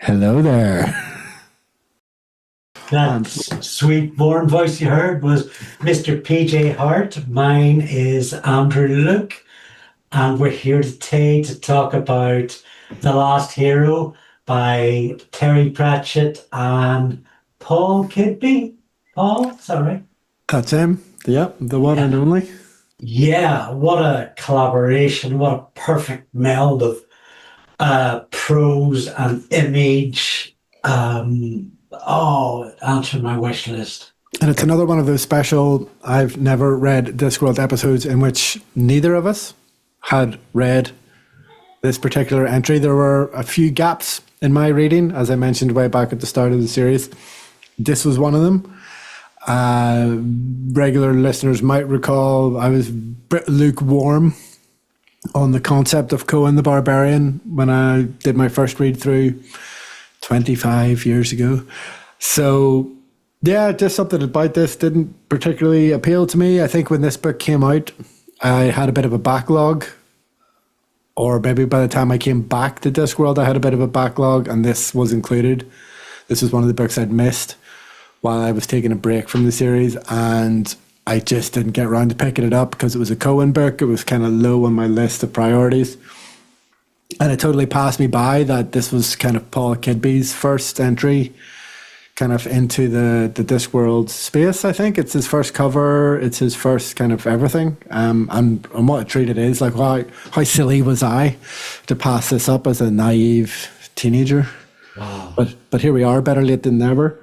Hello there. That sweet, warm voice you heard was Mr. PJ Hart. Mine is Andrew Luke, and we're here today to talk about The Last Hero by Terry Pratchett and Paul Kidby. Paul, sorry. That's him. Yep, the one and only. Yeah, what a collaboration. What a perfect meld of prose and image. Answer my wish list. And it's another one of those special, I've never read Discworld episodes in which neither of us had read this particular entry. There were a few gaps in my reading, as I mentioned way back at the start of the series. This was one of them. Regular listeners might recall I was lukewarm on the concept of Cohen the Barbarian when I did my first read through 25 years ago. So, yeah, just something about this didn't particularly appeal to me. I think when this book came out, I had a bit of a backlog, or maybe by the time I came back to Discworld, I had a bit of a backlog, and this was included. This was one of the books I'd missed while I was taking a break from the series, and I just didn't get around to picking it up because it was a Cohen book. It was kind of low on my list of priorities. And it totally passed me by that this was kind of Paul Kidby's first entry kind of into the Discworld space, I think. It's his first cover. It's his first kind of everything. And what a treat it is. Like, how silly was I to pass this up as a naive teenager? Wow. But here we are, better late than never.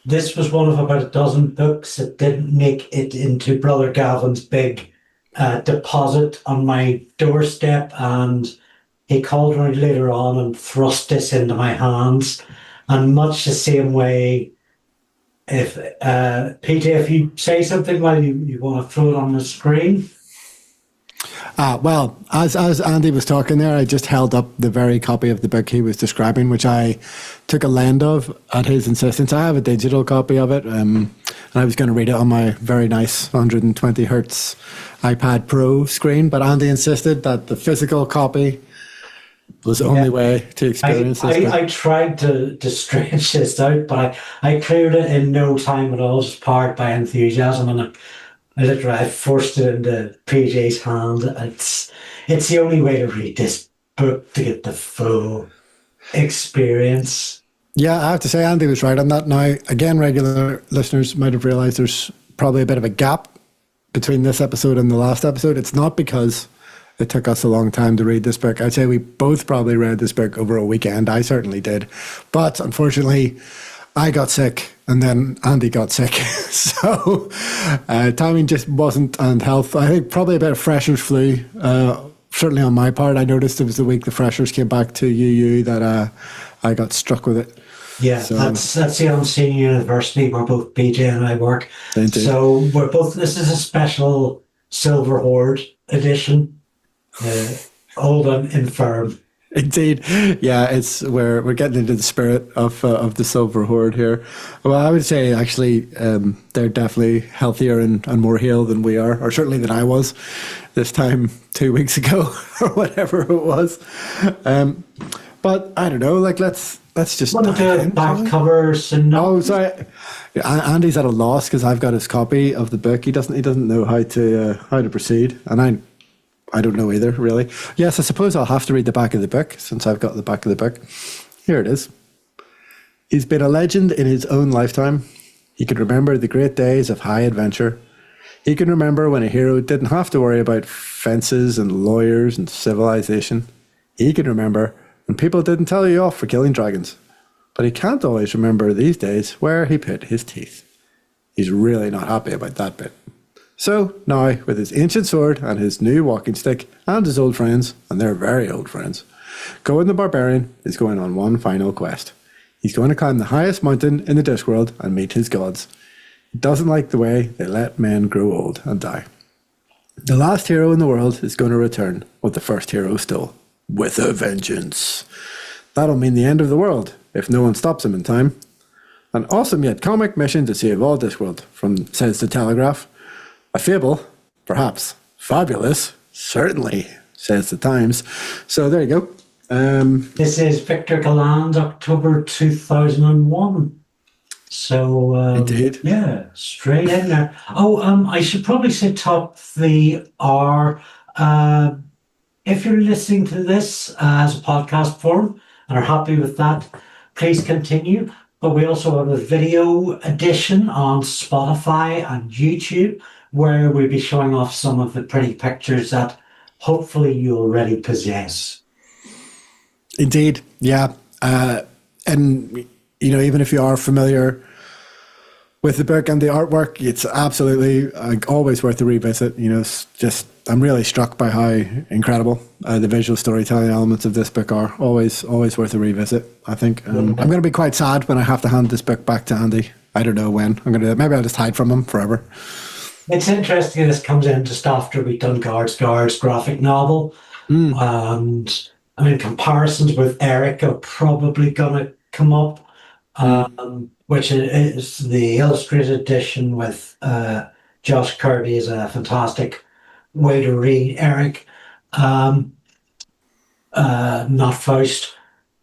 This was one of about a dozen books that didn't make it into Brother Gavin's big deposit on my doorstep, and he called me later on and thrust this into my hands. And much the same way, if PJ, if you say something while you want to throw it on the screen. Well, as Andy was talking there, I just held up the very copy of the book he was describing, which I took a lend of at his insistence. I have a digital copy of it, and I was going to read it on my very nice 120 hertz iPad Pro screen, but Andy insisted that the physical copy was the only way to experience this. I tried to stretch this out, but I cleared it in no time at all, just powered by enthusiasm, and I forced it into PJ's hand. It's the only way to read this book to get the full experience. Yeah, I have to say Andy was right on that. Now, again, regular listeners might have realised there's probably a bit of a gap between this episode and the last episode. It's not because it took us a long time to read this book. I'd say we both probably read this book over a weekend. I certainly did. But unfortunately, I got sick and then Andy got sick. So timing just wasn't, and health, I think probably a bit of freshers flu. Certainly on my part, I noticed it was the week the freshers came back to UU that I got struck with it. Yeah, so, that's the Unseen University where both PJ and I work. Indeed. So we're both, this is a special Silver Horde edition. Old and infirm. Indeed, yeah, we're getting into the spirit of the Silver Horde here. Well, I would say actually they're definitely healthier and more healed than we are, or certainly than I was this time 2 weeks ago or whatever it was. But I don't know. Like let's just. What the back cover synopsis? Oh, sorry. Andy's at a loss because I've got his copy of the book. He doesn't know how to proceed, and I don't know either, really. Yes, I suppose I'll have to read the back of the book, since I've got the back of the book. Here it is. He's been a legend in his own lifetime. He can remember the great days of high adventure. He can remember when a hero didn't have to worry about fences and lawyers and civilization. He can remember when people didn't tell you off for killing dragons. But he can't always remember these days where he put his teeth. He's really not happy about that bit. So now, with his ancient sword and his new walking stick and his old friends, and they're very old friends, Cohen the Barbarian is going on one final quest. He's going to climb the highest mountain in the Discworld and meet his gods. He doesn't like the way they let men grow old and die. The last hero in the world is going to return what the first hero stole, with a vengeance. That'll mean the end of the world if no one stops him in time. An awesome yet comic mission to save all Discworld, from says the Telegraph. A fable, perhaps. Fabulous, certainly, says the Times. So there you go. This is Victor Galland, October 2001. So, Indeed. yeah, straight in there. Oh, I should probably say top the R. If you're listening to this as a podcast form and are happy with that, please continue. But we also have a video edition on Spotify and YouTube where we'll be showing off some of the pretty pictures that hopefully you already possess. Indeed, yeah. And, you know, even if you are familiar with the book and the artwork, it's absolutely always worth a revisit. You know, it's just, I'm really struck by how incredible the visual storytelling elements of this book are. Always worth a revisit, I think. I'm going to be quite sad when I have to hand this book back to Andy. I don't know when. Maybe I'll just hide from him forever. It's interesting this comes in just after we've done Guard's graphic novel. And I mean, comparisons with Eric are probably going to come up. Which is the illustrated edition with Josh Kirby is a fantastic way to read Eric, not Faust.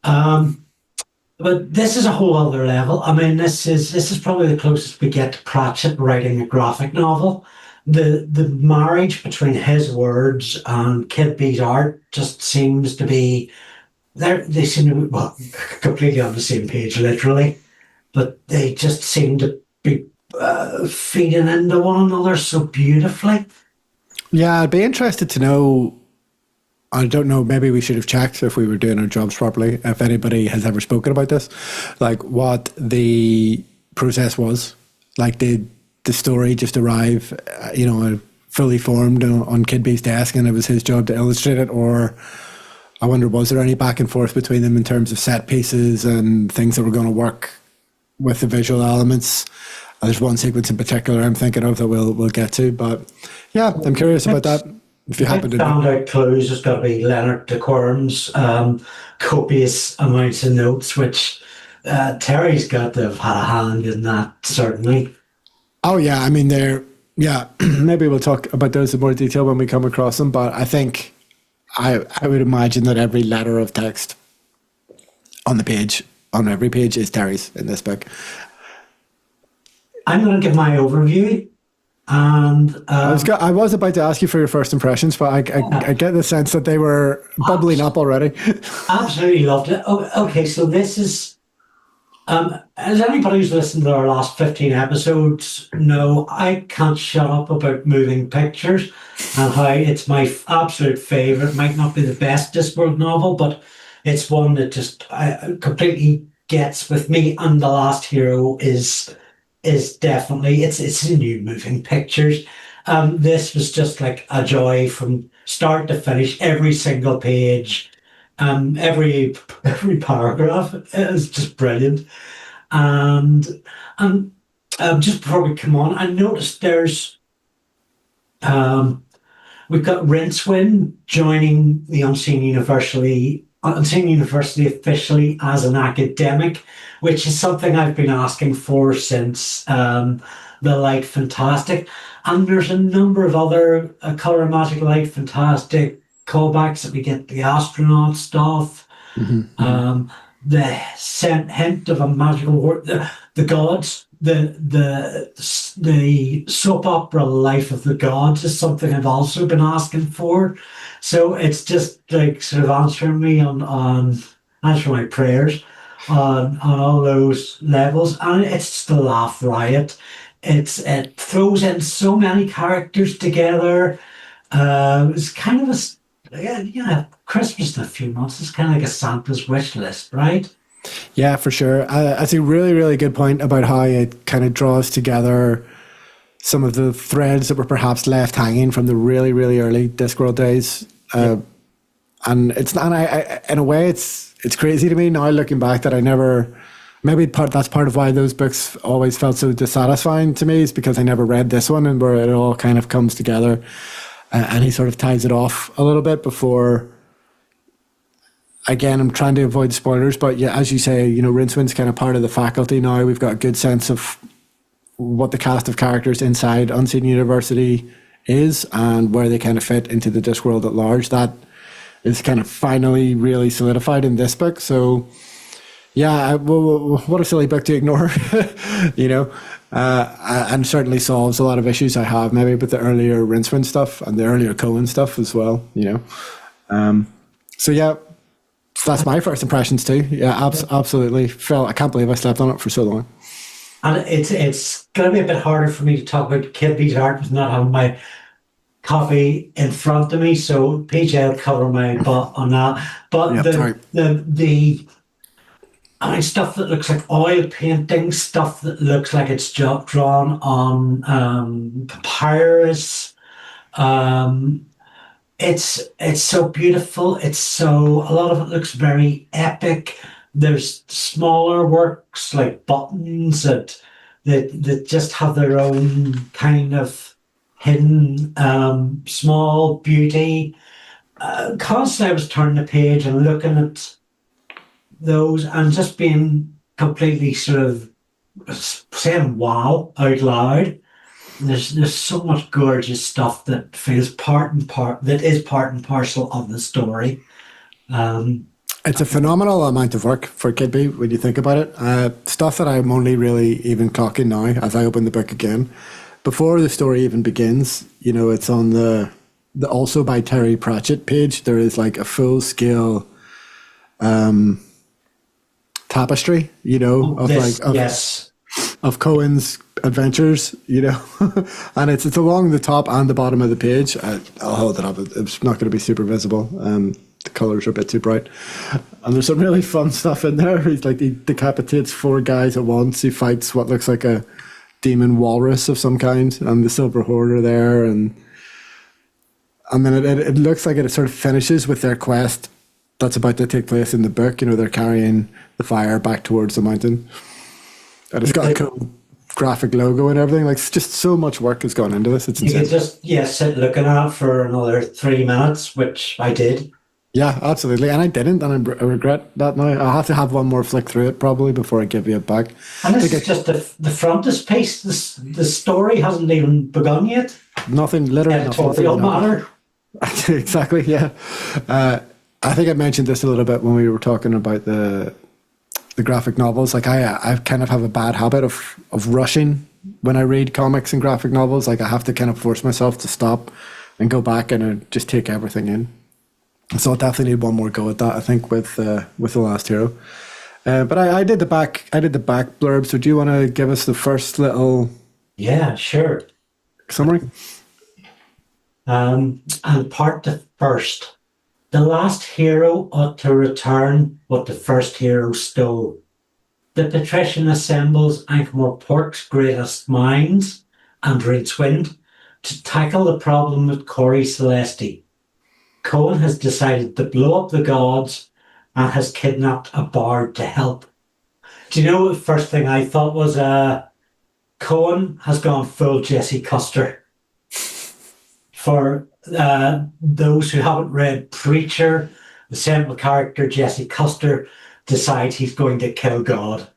But this is a whole other level. I mean, this is probably the closest we get to Pratchett writing a graphic novel. The marriage between his words and Kidby's art just seems to be they seem to be completely on the same page, literally. But they just seem to be feeding into one another so beautifully. Yeah, I'd be interested to know, I don't know, maybe we should have checked if we were doing our jobs properly, if anybody has ever spoken about this, like what the process was. Like, did the story just arrive, fully formed on Kidby's desk and it was his job to illustrate it? Or I wonder, was there any back and forth between them in terms of set pieces and things that were going to work with the visual elements? There's one sequence in particular I'm thinking of that we'll get to, but yeah, I'm curious about that. If you happen to found out clues, there's got to be Leonard de Quorum's copious amounts of notes, which Terry's got to have had a hand in that, certainly. Oh yeah, I mean maybe we'll talk about those in more detail when we come across them, but I think I would imagine that every letter of text on every page is Terry's in this book. I'm going to give my overview, and I was about to ask you for your first impressions, but I get the sense that they were bubbling up already. Absolutely loved it. Okay, so this is, as anybody who's listened to our last 15 episodes know, I can't shut up about moving pictures and how it's my absolute favourite. Might not be the best Discworld novel, but it's one that just completely gets with me. And The Last Hero is definitely, it's a new moving pictures. This was just like a joy from start to finish. Every single page, every paragraph is just brilliant. And just before we come on, I noticed there's we've got Rincewind joining the Unseen University officially as an academic, which is something I've been asking for since The Light Fantastic. And there's a number of other Colour and Magic Light Fantastic callbacks that we get, the astronaut stuff, the hint of a magical world, the gods, the soap opera Life of the Gods is something I've also been asking for. So it's just like sort of answering my prayers on all those levels, and it's just a laugh riot. It throws in so many characters together. It's kind of Christmas in a few months. It's kind of like a Santa's wish list, right? Yeah, for sure. That's a really, really good point about how it kind of draws together some of the threads that were perhaps left hanging from the really, really early Discworld days. And it's not, in a way, it's crazy to me now looking back that I never, that's part of why those books always felt so dissatisfying to me, is because I never read this one, and where it all kind of comes together and he sort of ties it off a little bit before. Again, I'm trying to avoid spoilers, but yeah, as you say, Rincewind's kind of part of the faculty now. We've got a good sense of what the cast of characters inside Unseen University is and where they kind of fit into the Discworld at large. That is kind of finally really solidified in this book. So yeah, what a silly book to ignore, you know, and certainly solves a lot of issues I have maybe with the earlier Rincewind stuff and the earlier Cohen stuff as well, you know. So yeah, that's my first impressions too. Yeah, absolutely. I can't believe I slept on it for so long. And it's going to be a bit harder for me to talk about Kidby's art with not having my copy in front of me. So PJ will cover my butt on that. But the I mean, stuff that looks like oil painting, stuff that looks like it's drawn on papyrus. It's so beautiful. A lot of it looks very epic. There's smaller works like buttons that just have their own kind of hidden small beauty. Constantly I was turning the page and looking at those and just being completely sort of saying wow out loud. There's so much gorgeous stuff that feels part and parcel of the story. It's a phenomenal amount of work for Kidby when you think about it. Stuff that I'm only really even clocking now as I open the book again. Before the story even begins, you know, it's on the also by Terry Pratchett page. There is like a full scale tapestry, you know, of Cohen's adventures, you know, and it's along the top and the bottom of the page. I'll hold it up. It's not going to be super visible. The colors are a bit too bright, and there's some really fun stuff in there. He's like, he decapitates 4 guys at once. He fights what looks like a demon walrus of some kind, and the silver hoarder there, and then it looks like it sort of finishes with their quest that's about to take place in the book. You know, they're carrying the fire back towards the mountain, and it's got a cool graphic logo and everything. Like, it's just so much work has gone into this. It's insane. You could just sit looking at it for another 3 minutes, which I did. Yeah, absolutely. And I didn't, and I regret that now. I'll have to have one more flick through it probably before I give you it back. And this is just the frontispiece. The story hasn't even begun yet. Nothing, literally editorial matter. Exactly, yeah. I think I mentioned this a little bit when we were talking about the graphic novels. Like, I kind of have a bad habit of rushing when I read comics and graphic novels. Like, I have to kind of force myself to stop and go back and just take everything in. So I'll definitely need one more go at that, I think, with The Last Hero. But I did the back blurb. So do you want to give us the first little? Yeah, sure. Summary. And part the first. The last hero ought to return what the first hero stole. The Patrician assembles Ankh-Morpork's greatest minds and Rincewind to tackle the problem with Cori Celesti. Cohen has decided to blow up the gods and has kidnapped a bard to help. Do you know the first thing I thought was Cohen has gone full Jesse Custer. For those who haven't read Preacher, the central character Jesse Custer decides he's going to kill God.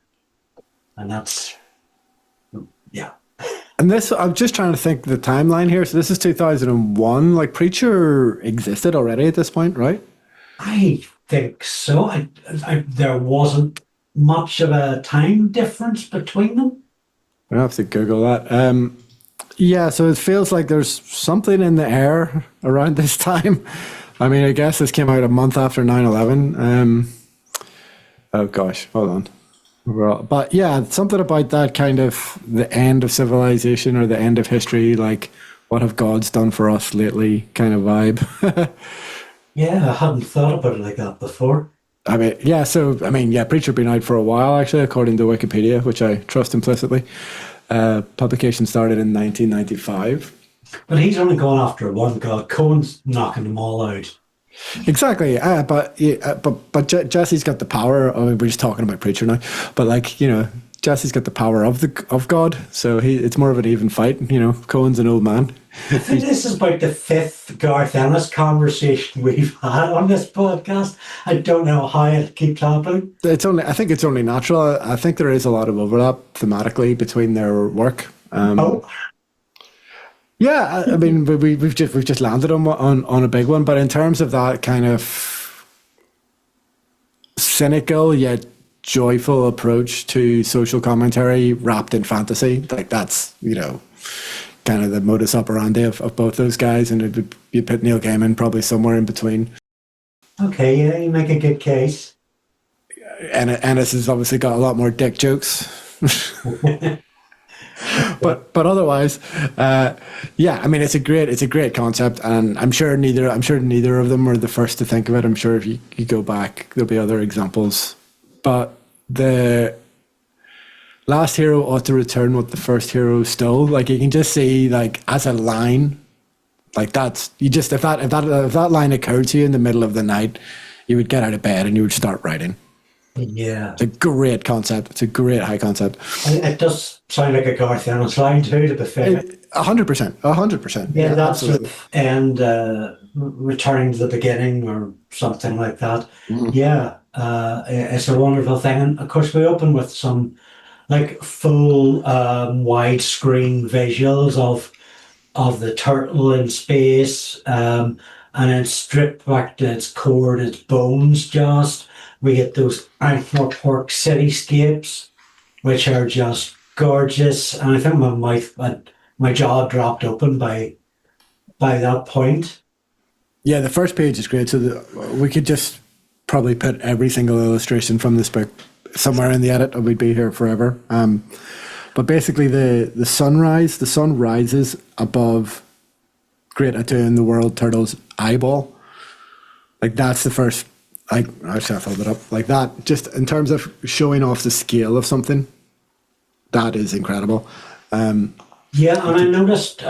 And that's, yeah. And this, I'm just trying to think the timeline here. So this is 2001. Like, Preacher existed already at this point, right? I think so. There wasn't much of a time difference between them. I have to Google that. Yeah, so it feels like there's something in the air around this time. I mean, I guess this came out a month after 9/11. Oh gosh, hold on. But yeah, something about that kind of the end of civilization or the end of history, like what have gods done for us lately kind of vibe. Yeah, I hadn't thought about it like that before. I mean, yeah, Preacher been out for a while, actually, according to Wikipedia, which I trust implicitly. Publication started in 1995. But he's only gone after one god. Cohen's knocking them all out. Exactly, but Jesse's got the power. I mean, we're just talking about Preacher now, but like, you know, Jesse's got the power of God, so it's more of an even fight. You know, Cohen's an old man. I think this is about the 5th Garth Ennis conversation we've had on this podcast. I don't know how it keeps happening. I think it's only natural. I think there is a lot of overlap thematically between their work. Yeah, I mean, we've just landed on a big one, but in terms of that kind of cynical yet joyful approach to social commentary wrapped in fantasy, like that's kind of the modus operandi of both those guys, and you put Neil Gaiman probably somewhere in between. Okay, yeah, you make a good case. And Ennis has obviously got a lot more dick jokes. But otherwise, yeah, I mean, it's a great concept, and I'm sure neither of them are the first to think of it. I'm sure if you go back, there'll be other examples. But the last hero ought to return what the first hero stole. Like, you can just see, like, as a line, like that's you just if that line occurred to you in the middle of the night, you would get out of bed and you would start writing. Yeah. It's a great concept. It's a great high concept. It does sound like a Garth Ennis line too, to be fair. 100%. 100%. Yeah, that's absolutely. and returning to the beginning or something like that. Mhm. Yeah, it's a wonderful thing. And of course, we open with some like full widescreen visuals of the turtle in space, and then stripped back to its core and its bones. Just we get those Ankh-Morpork cityscapes, which are just gorgeous. And I think my jaw dropped open by that point. Yeah, the first page is great. So we could just probably put every single illustration from this book somewhere in the edit, and we'd be here forever. But basically, the sun rises above Great Atu, the world turtle's eyeball. Like, that's the first. Like, actually, I filled it up. Like that, just in terms of showing off the scale of something, that is incredible. Yeah, and I noticed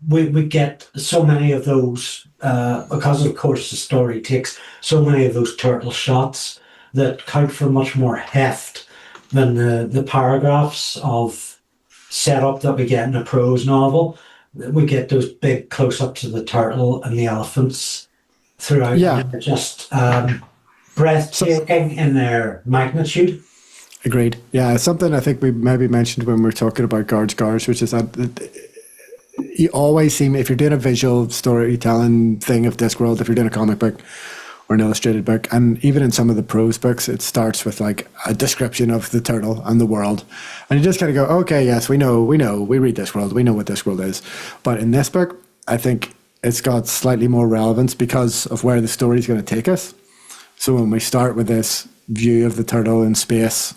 we get so many of those because, of course, the story takes so many of those turtle shots that count for much more heft than the paragraphs of setup that we get in a prose novel. We get those big close-ups of the turtle and the elephants throughout. Yeah. And they're just breathtaking in their magnitude. Agreed. Yeah, something I think we maybe mentioned when we were talking about Guards, which is that you always seem, if you're doing a visual storytelling thing of Discworld, if you're doing a comic book or an illustrated book, and even in some of the prose books, it starts with like a description of the turtle and the world. And you just kind of go, okay, yes, we know, we read Discworld, we know what Discworld is. But in this book, I think it's got slightly more relevance because of where the story is going to take us. So when we start with this view of the turtle in space,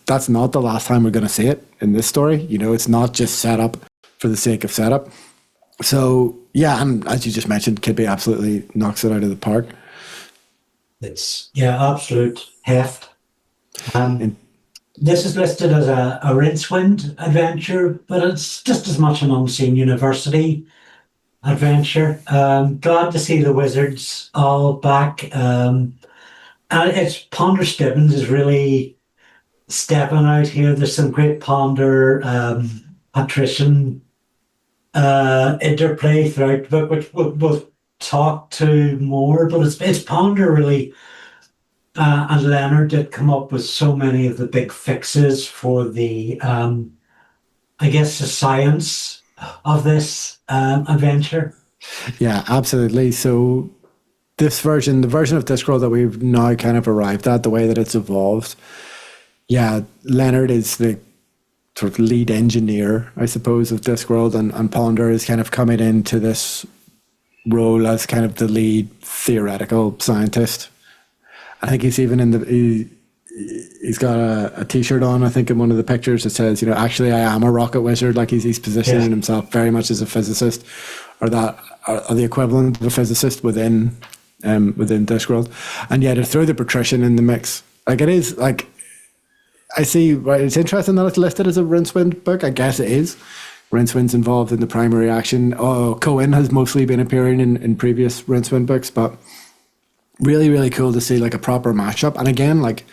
that's not the last time we're going to see it in this story. It's not just set up for the sake of setup. So yeah, and as you just mentioned, Kidby absolutely knocks it out of the park. It's absolute heft. This is listed as a Rincewind adventure, but it's just as much an unseen university adventure. Glad to see the wizards all back. And it's Ponder Stibbons is really stepping out here. There's some great Ponder Patrician interplay throughout the book, which we'll talk to more, but it's Ponder really and Leonard did come up with so many of the big fixes for the I guess the science of this adventure. Yeah, absolutely. So the version of Discworld that we've now kind of arrived at, the way that it's evolved, yeah, Leonard is the sort of lead engineer, I suppose, of Discworld, and Ponder is kind of coming into this role as kind of the lead theoretical scientist. I think he's even he's got a t-shirt on, I think, in one of the pictures that says, actually I am a rocket wizard. Like he's positioning himself very much as a physicist, or the equivalent of a physicist within Discworld. And yet to throw the Patrician in the mix, like it is like, I see, right, it's interesting that it's listed as a Rincewind book. I guess it is. Rincewind's involved in the primary action. Cohen has mostly been appearing in previous Rincewind books, but really, really cool to see like a proper mashup. And again, like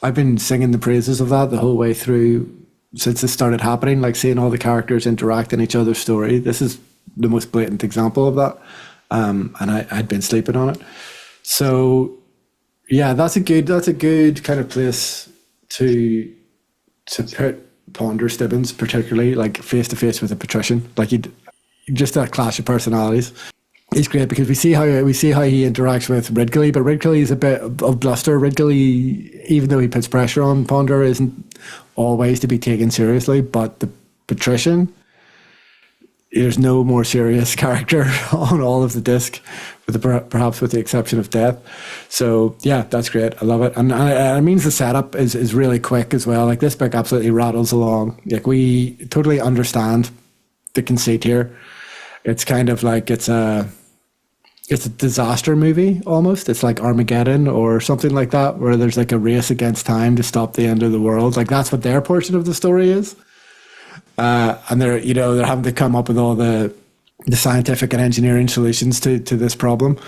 I've been singing the praises of that the whole way through since it started happening, like seeing all the characters interact in each other's story. This is the most blatant example of that. And I'd been sleeping on it. So yeah, that's a good kind of place to put Ponder Stibbons, particularly like face to face with a Patrician. Like just that clash of personalities is great because we see how he interacts with Ridgely, but Ridgely is a bit of bluster. Ridgely, even though he puts pressure on Ponder, isn't always to be taken seriously. But the Patrician, there's no more serious character on all of the disc, perhaps with the exception of Death. So yeah, that's great. I love it, and it means the setup is really quick as well. Like this book absolutely rattles along. Like we totally understand the conceit here. It's kind of like it's a disaster movie almost. It's like Armageddon or something like that, where there's like a race against time to stop the end of the world. Like that's what their portion of the story is. And they're having to come up with all the scientific and engineering solutions to this problem.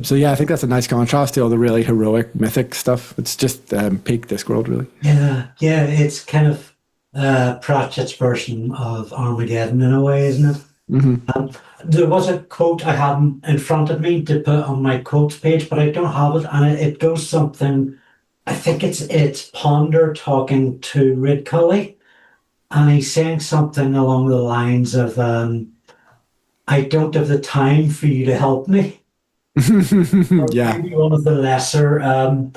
So yeah, I think that's a nice contrast to all the really heroic mythic stuff. It's just peak Discworld, really. Yeah, it's kind of Pratchett's version of Armageddon in a way, isn't it? Mm-hmm. There was a quote I had in front of me to put on my quotes page, but I don't have it, and it goes something. I think it's Ponder talking to Ridcully, and he's saying something along the lines of, "I don't have the time for you to help me." Yeah, maybe one of the lesser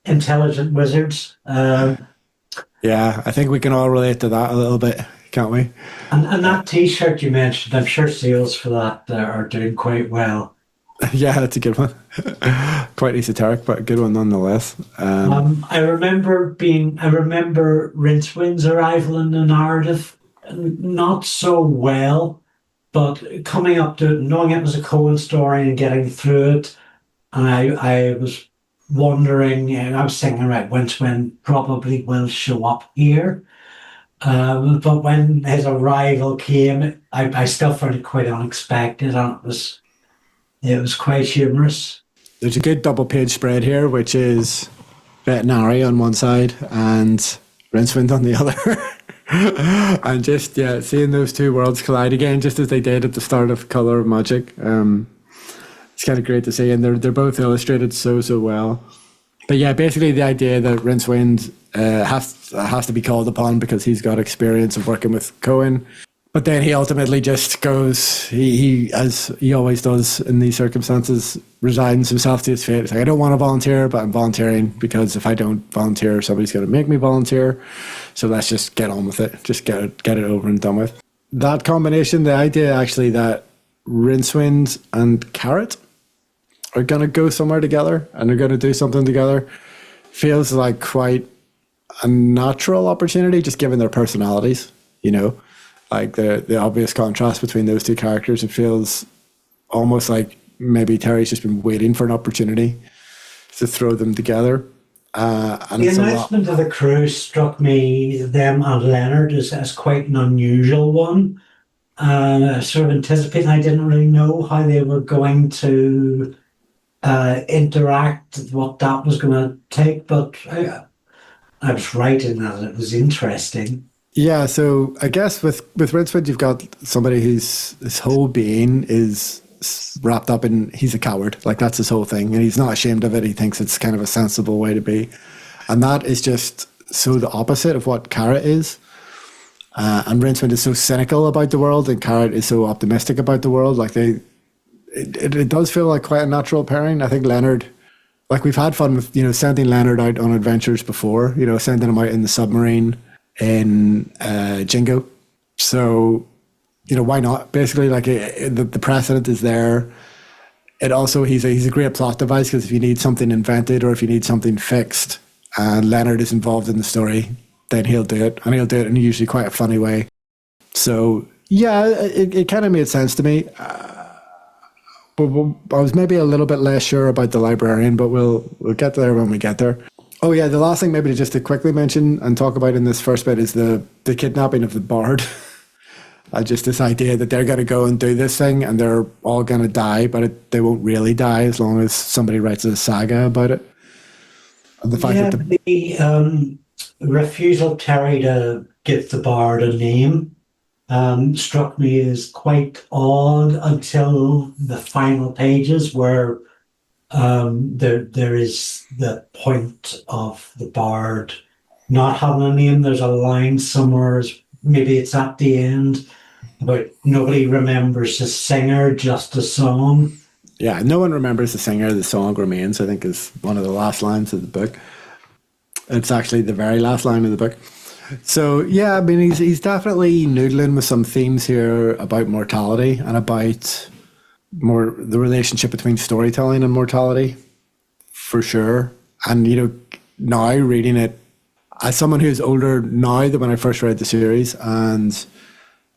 intelligent wizards. Yeah, I think we can all relate to that a little bit, can't we? And that T-shirt you mentioned, I'm sure sales for that are doing quite well. Yeah, that's a good one. Quite esoteric, but a good one nonetheless. I remember Rincewind's arrival in the narrative, not so well, but coming up to it, knowing it was a Cohen story and getting through it, and I was wondering, I was thinking, right, Rincewind probably will show up here. But when his arrival came, I still found it quite unexpected, and it was quite humorous. There's a good double page spread here, which is Veterinary on one side and Rincewind on the other. And just, seeing those two worlds collide again, just as they did at the start of Colour of Magic. It's kind of great to see, and they're both illustrated so well. But yeah, basically the idea that Rincewind has to be called upon because he's got experience of working with Cohen. But then he ultimately just goes, he as he always does in these circumstances, resigns himself to his fate. It's like, I don't want to volunteer, but I'm volunteering because if I don't volunteer, somebody's going to make me volunteer. So let's just get on with it. Just get it over and done with. That combination, the idea actually that Rincewind and Carrot are going to go somewhere together and they're going to do something together, feels like quite a natural opportunity, just given their personalities, like the obvious contrast between those two characters. It feels almost like maybe Terry's just been waiting for an opportunity to throw them together. And the announcement of the crew struck me, them and Leonard, as quite an unusual one. Sort of anticipating, I didn't really know how they were going to interact, what that was going to take, but I was right in that it was interesting. Yeah, so I guess with Rincewind, you've got somebody whose whole being is wrapped up in he's a coward. Like that's his whole thing, and he's not ashamed of it. He thinks it's kind of a sensible way to be, and that is just so the opposite of what Carrot is. And Rincewind is so cynical about the world, and Carrot is so optimistic about the world. Like it does feel like quite a natural pairing. I think Leonard, like we've had fun with sending Leonard out on adventures before. Sending him out in the submarine in Jingo. So, why not? Basically, like the precedent is there. It also, he's a great plot device because if you need something invented or if you need something fixed and Leonard is involved in the story, then he'll do it. And he'll do it in usually quite a funny way. So, yeah, it kind of made sense to me. But I was maybe a little bit less sure about the librarian, but we'll get there when we get there. Oh yeah, the last thing maybe to quickly mention and talk about in this first bit is the kidnapping of the bard. Just this idea that they're going to go and do this thing and they're all going to die, but they won't really die as long as somebody writes a saga about it. And the fact that the refusal of Terry to give the bard a name struck me as quite odd until the final pages where there is the point of the bard not having a name. There's a line somewhere, maybe it's at the end, But nobody remembers the singer, just the song. Yeah, no one remembers the singer. The song remains, I think, is one of the last lines of the book. It's actually the very last line of the book. So yeah, I mean, he's definitely noodling with some themes here about mortality and about more the relationship between storytelling and mortality, for sure. And now reading it as someone who's older now than when I first read the series, and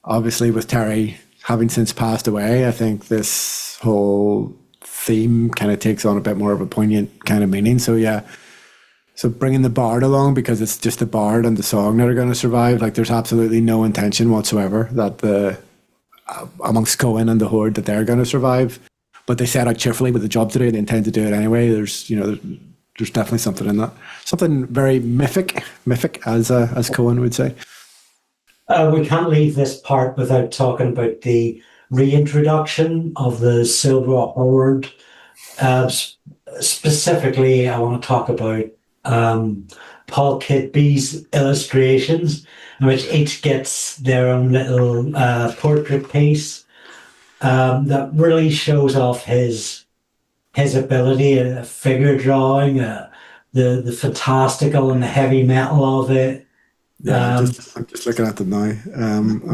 obviously with Terry having since passed away, I think this whole theme kind of takes on a bit more of a poignant kind of meaning. So yeah. So bringing the bard along, because it's just the bard and the song that are going to survive. Like, there's absolutely no intention whatsoever that amongst Cohen and the Horde that they're going to survive. But they set out cheerfully with the job to do. They intend to do it anyway. There's definitely something in that. Something very mythic as Cohen would say. We can't leave this part without talking about the reintroduction of the Silver Horde. Specifically, I want to talk about Paul Kidby's illustrations, in which each gets their own little portrait piece that really shows off his ability at figure drawing, the fantastical and the heavy metal of it. Yeah, I'm just looking at them now.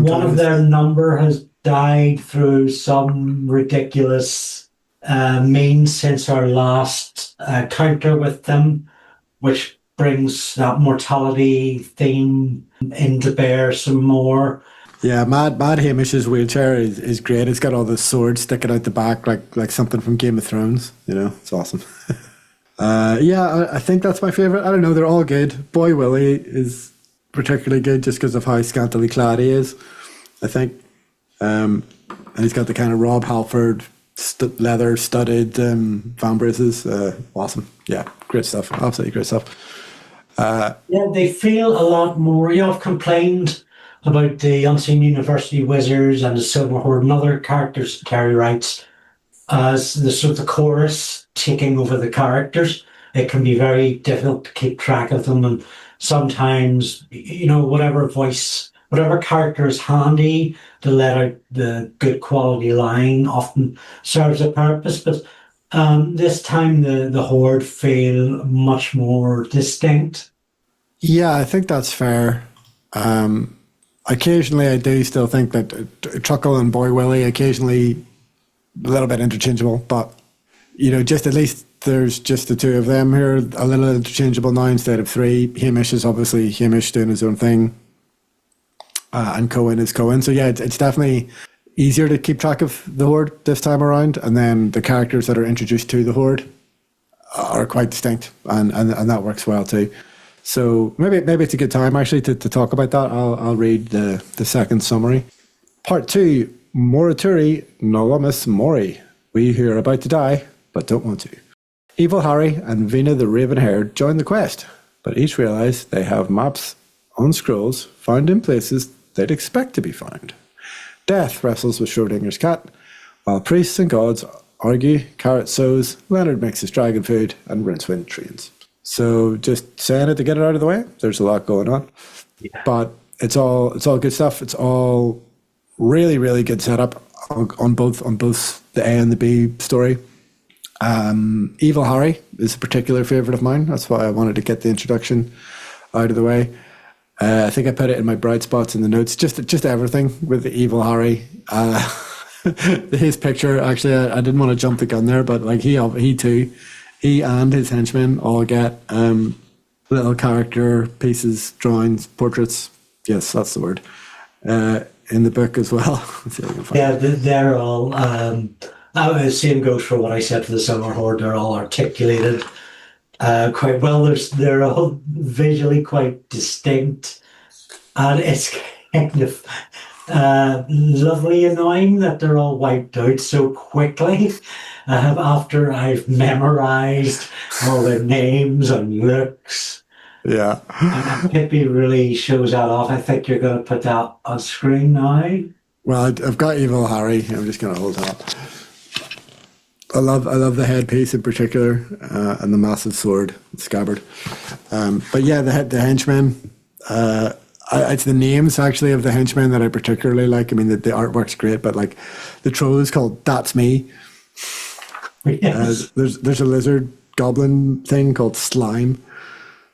One of their number has died through some ridiculous means since our last encounter with them, which brings that mortality theme into bear some more. Yeah, Mad Hamish's wheelchair is great. It's got all the swords sticking out the back like something from Game of Thrones. It's awesome. Yeah, I think that's my favourite. I don't know, they're all good. Boy Willie is particularly good just because of how scantily clad he is, I think. And he's got the kind of Rob Halford leather studded vambraces. Awesome. Yeah, great stuff. Absolutely great stuff. Yeah, they feel a lot more. I've complained about the Unseen University Wizards and the Silver Horde and other characters Terry writes as the sort of the chorus taking over the characters. It can be very difficult to keep track of them, and sometimes whatever character is handy to let out the good quality line often serves a purpose. But this time the Horde feel much more distinct. Yeah, I think that's fair. Occasionally, I do still think that Truckle and Boy Willie occasionally a little bit interchangeable, but just at least there's just the two of them here, a little interchangeable now instead of three. Hamish is obviously Hamish doing his own thing, and Cohen is Cohen. So yeah, it's definitely easier to keep track of the Horde this time around, and then the characters that are introduced to the Horde are quite distinct, and that works well too. So maybe it's a good time actually to talk about that. I'll read the second summary. Part 2, Morituri Nolumus Mori. We who are about to die, but don't want to. Evil Harry and Vena the Raven-Haired join the quest, but each realise they have maps on scrolls found in places they'd expect to be found. Death wrestles with Schrodinger's cat, while priests and gods argue, Carrot sows, Leonard makes his dragon food, and Rincewind trains. So just saying it to get it out of the way. There's a lot going on, but it's all good stuff. It's all really, really good setup on both the A and the B story. Evil Harry is a particular favourite of mine. That's why I wanted to get the introduction out of the way. I think I put it in my bright spots in the notes. Just everything with the Evil Harry. His picture, actually, I didn't want to jump the gun there, but like he too. He and his henchmen all get little character pieces, drawings, portraits. Yes, that's the word. In the book as well. Yeah, they're all. Same goes for what I said for the Silver Horde. They're all articulated quite well. They're all visually quite distinct, and it's kind of lovely annoying that they're all wiped out so quickly. After I've memorized all their names and looks. Yeah. And Kidby really shows that off. I think you're going to put that on screen now. Well, I've got Evil Harry. I'm just going to hold it up. I love the headpiece in particular, and the massive sword, scabbard. But yeah, the henchmen. it's the names actually of the henchmen that I particularly like. I mean, the artwork's great, but like the troll is called That's Me. Yes. There's a lizard goblin thing called Slime.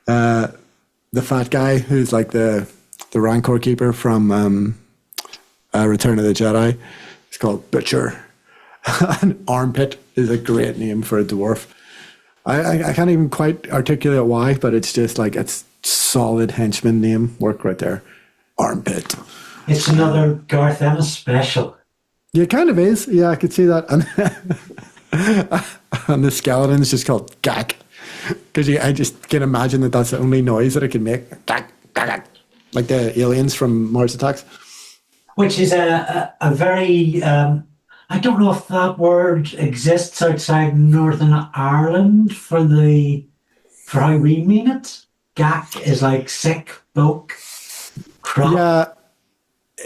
The fat guy who's like the Rancor keeper from Return of the Jedi. It's called Butcher. And Armpit is a great name for a dwarf. I can't even quite articulate why, but it's just like it's solid henchman name work right there. Armpit. It's another Garth Ennis special. Yeah, it kind of is. Yeah, I could see that. And the skeleton's just called Gak. Because I just can imagine that that's the only noise that it can make. Gak, gak, gak. Like the aliens from Mars Attacks. Which is a very... I don't know if that word exists outside Northern Ireland for how we mean it. Gak is like sick, boke, crap. Yeah,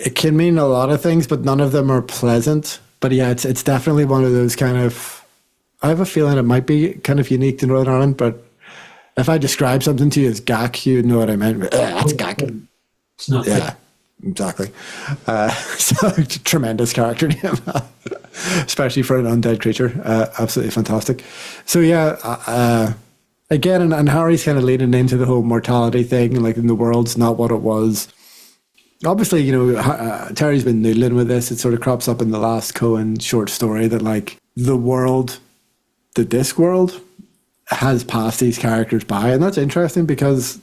it can mean a lot of things, but none of them are pleasant. But yeah, it's definitely one of those kind of... I have a feeling it might be kind of unique to Northern Ireland, but if I describe something to you as Gak, you'd know what I meant. That's Gak. It's not yeah. Exactly. So tremendous character name, especially for an undead creature. Absolutely fantastic. So yeah, again, and Harry's kind of leading into the whole mortality thing, like in the world's not what it was. Obviously, you know, Terry's been noodling with this. It sort of crops up in the last Cohen short story that like the world, the Discworld, has passed these characters by, and that's interesting because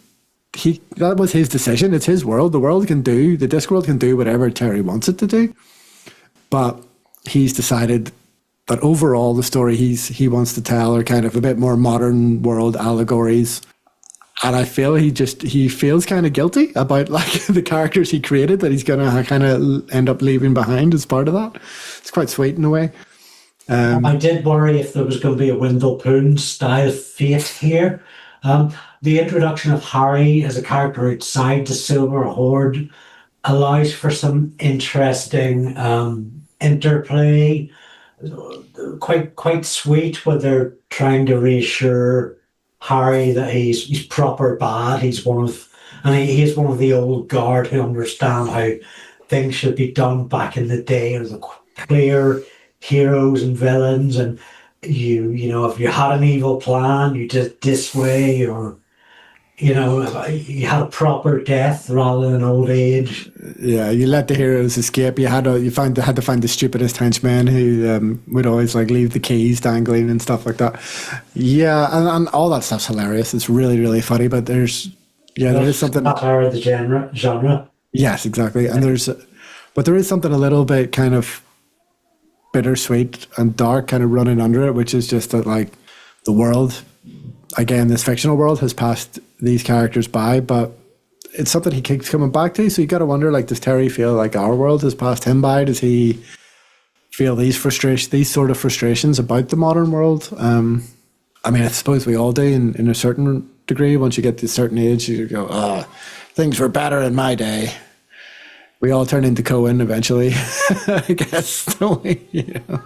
that was his decision. It's his world. The Discworld can do whatever Terry wants it to do. But he's decided that overall the story he wants to tell are kind of a bit more modern world allegories. And I feel he feels kind of guilty about like the characters he created that he's going to kind of end up leaving behind as part of that. It's quite sweet in a way. I did worry if there was going to be a Wendell Poon style fate here. The introduction of Harry as a character outside the Silver Horde allows for some interesting interplay. Quite sweet where they're trying to reassure Harry that he's proper bad. He is one of the old guard who understand how things should be done back in the day. It was a clear heroes and villains, and you know, if you had an evil plan, you did it this way, or you know, you had a proper death rather than old age. Yeah, you let the heroes escape. You had to find the stupidest henchmen who would always like leave the keys dangling and stuff like that. Yeah, and all that stuff's hilarious. It's really, really funny. But there is something. Satire of the genre. Yes, exactly. And there is something a little bit kind of bittersweet and dark kind of running under it, which is just that like the world, again, this fictional world has passed these characters by, but it's something he keeps coming back to. So you got to wonder, like, does Terry feel like our world has passed him by? Does he feel these sort of frustrations about the modern world? I mean, I suppose we all do in a certain degree. Once you get to a certain age, you go, things were better in my day. We all turn into Cohen eventually, I guess, don't we? You know?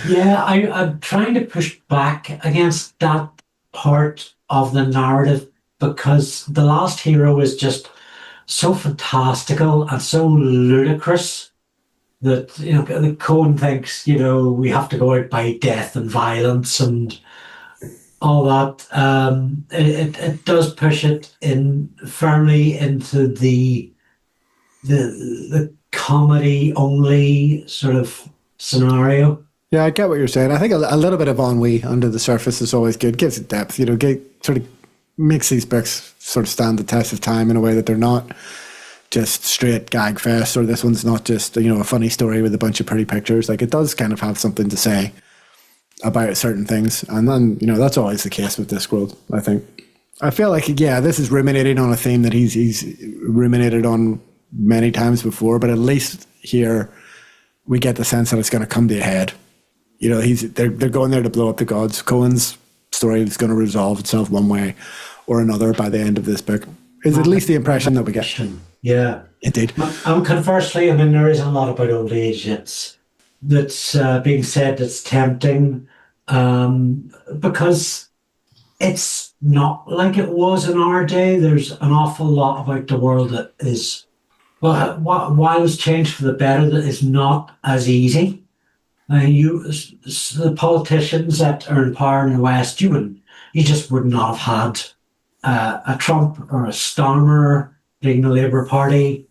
Yeah, I'm trying to push back against that part of the narrative because The Last Hero is just so fantastical and so ludicrous that, you know, the Cohen thinks, you know, we have to go out by death and violence and all that. It does push it in firmly into the comedy only sort of scenario. Yeah, I get what you're saying. I think a little bit of ennui under the surface is always good. Gives it depth, you know, sort of makes these books sort of stand the test of time in a way that they're not just straight gag fest, or this one's not just, you know, a funny story with a bunch of pretty pictures. Like, it does kind of have something to say about certain things. And then, you know, that's always the case with Discworld, I think. I feel like, yeah, this is ruminating on a theme that he's ruminated on many times before, but at least here we get the sense that it's going to come to a head. You know, they're going there to blow up the gods. Cohen's story is going to resolve itself one way or another by the end of this book. Is at least the impression that we get. Yeah, indeed. Conversely, I mean, there is a lot about old age that's being said that's tempting, because it's not like it was in our day. There's an awful lot about the world that is, well, while it's changed for the better, that is not as easy. The politicians that are in power in the West, you just would not have had a Trump or a Starmer leading the Labour Party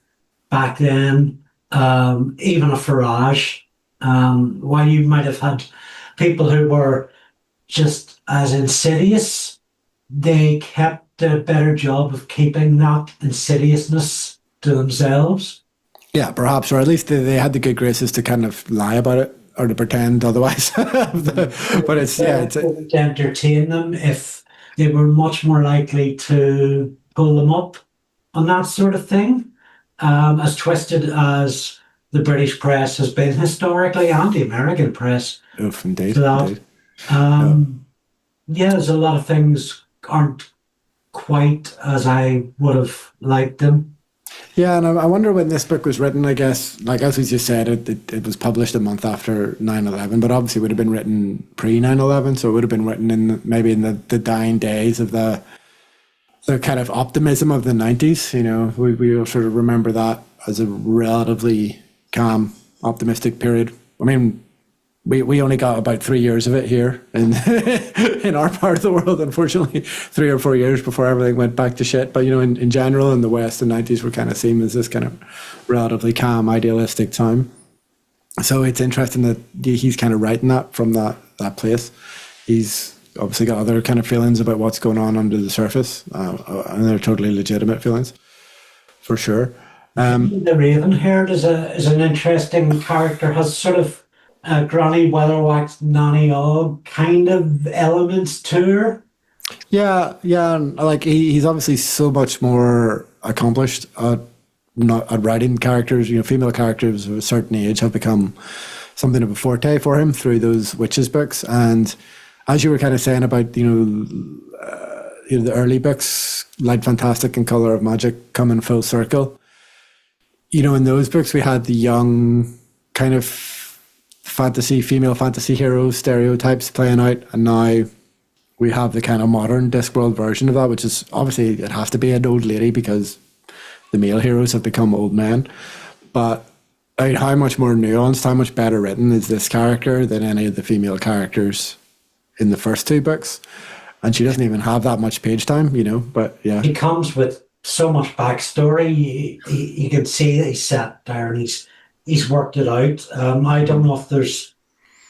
back then, even a Farage. While you might have had people who were just as insidious, they kept a better job of keeping that insidiousness to themselves. Yeah, perhaps, or at least they had the good graces to kind of lie about it or to pretend otherwise. But it's to entertain them. If they were much more likely to pull them up on that sort of thing, as twisted as the British press has been historically, and the American press. Indeed. Yeah, there's a lot of things aren't quite as I would have liked them. Yeah, and I wonder when this book was written, I guess, like as we just said, it was published a month after 9/11, but obviously it would have been written pre-9/11, so it would have been written maybe in the dying days of the kind of optimism of the 90s. You know, we all sort of remember that as a relatively calm, optimistic period. I mean, we only got about 3 years of it here in in our part of the world, unfortunately. 3 or 4 years before everything went back to shit. But, you know, in general, in the West, the 90s were kind of seen as this kind of relatively calm, idealistic time. So it's interesting that he's kind of writing that from that place. He's obviously got other kind of feelings about what's going on under the surface, and they're totally legitimate feelings, for sure. The Raven-haired is an interesting character, has sort of Granny Weatherwax, Nanny Og kind of elements to her. Yeah, and like he's obviously so much more accomplished at writing characters. You know, female characters of a certain age have become something of a forte for him through those witches books. And as you were kind of saying about, you know, the early books, Light Fantastic and Color of Magic, coming full circle. You know, in those books we had the young kind of female fantasy hero stereotypes playing out, and now we have the kind of modern Discworld version of that, which is obviously it has to be an old lady because the male heroes have become old men. But how much more nuanced, how much better written is this character than any of the female characters in the first two books? And she doesn't even have that much page time, you know. But yeah, he comes with so much backstory. You can see that he's sat there and he's worked it out. I don't know if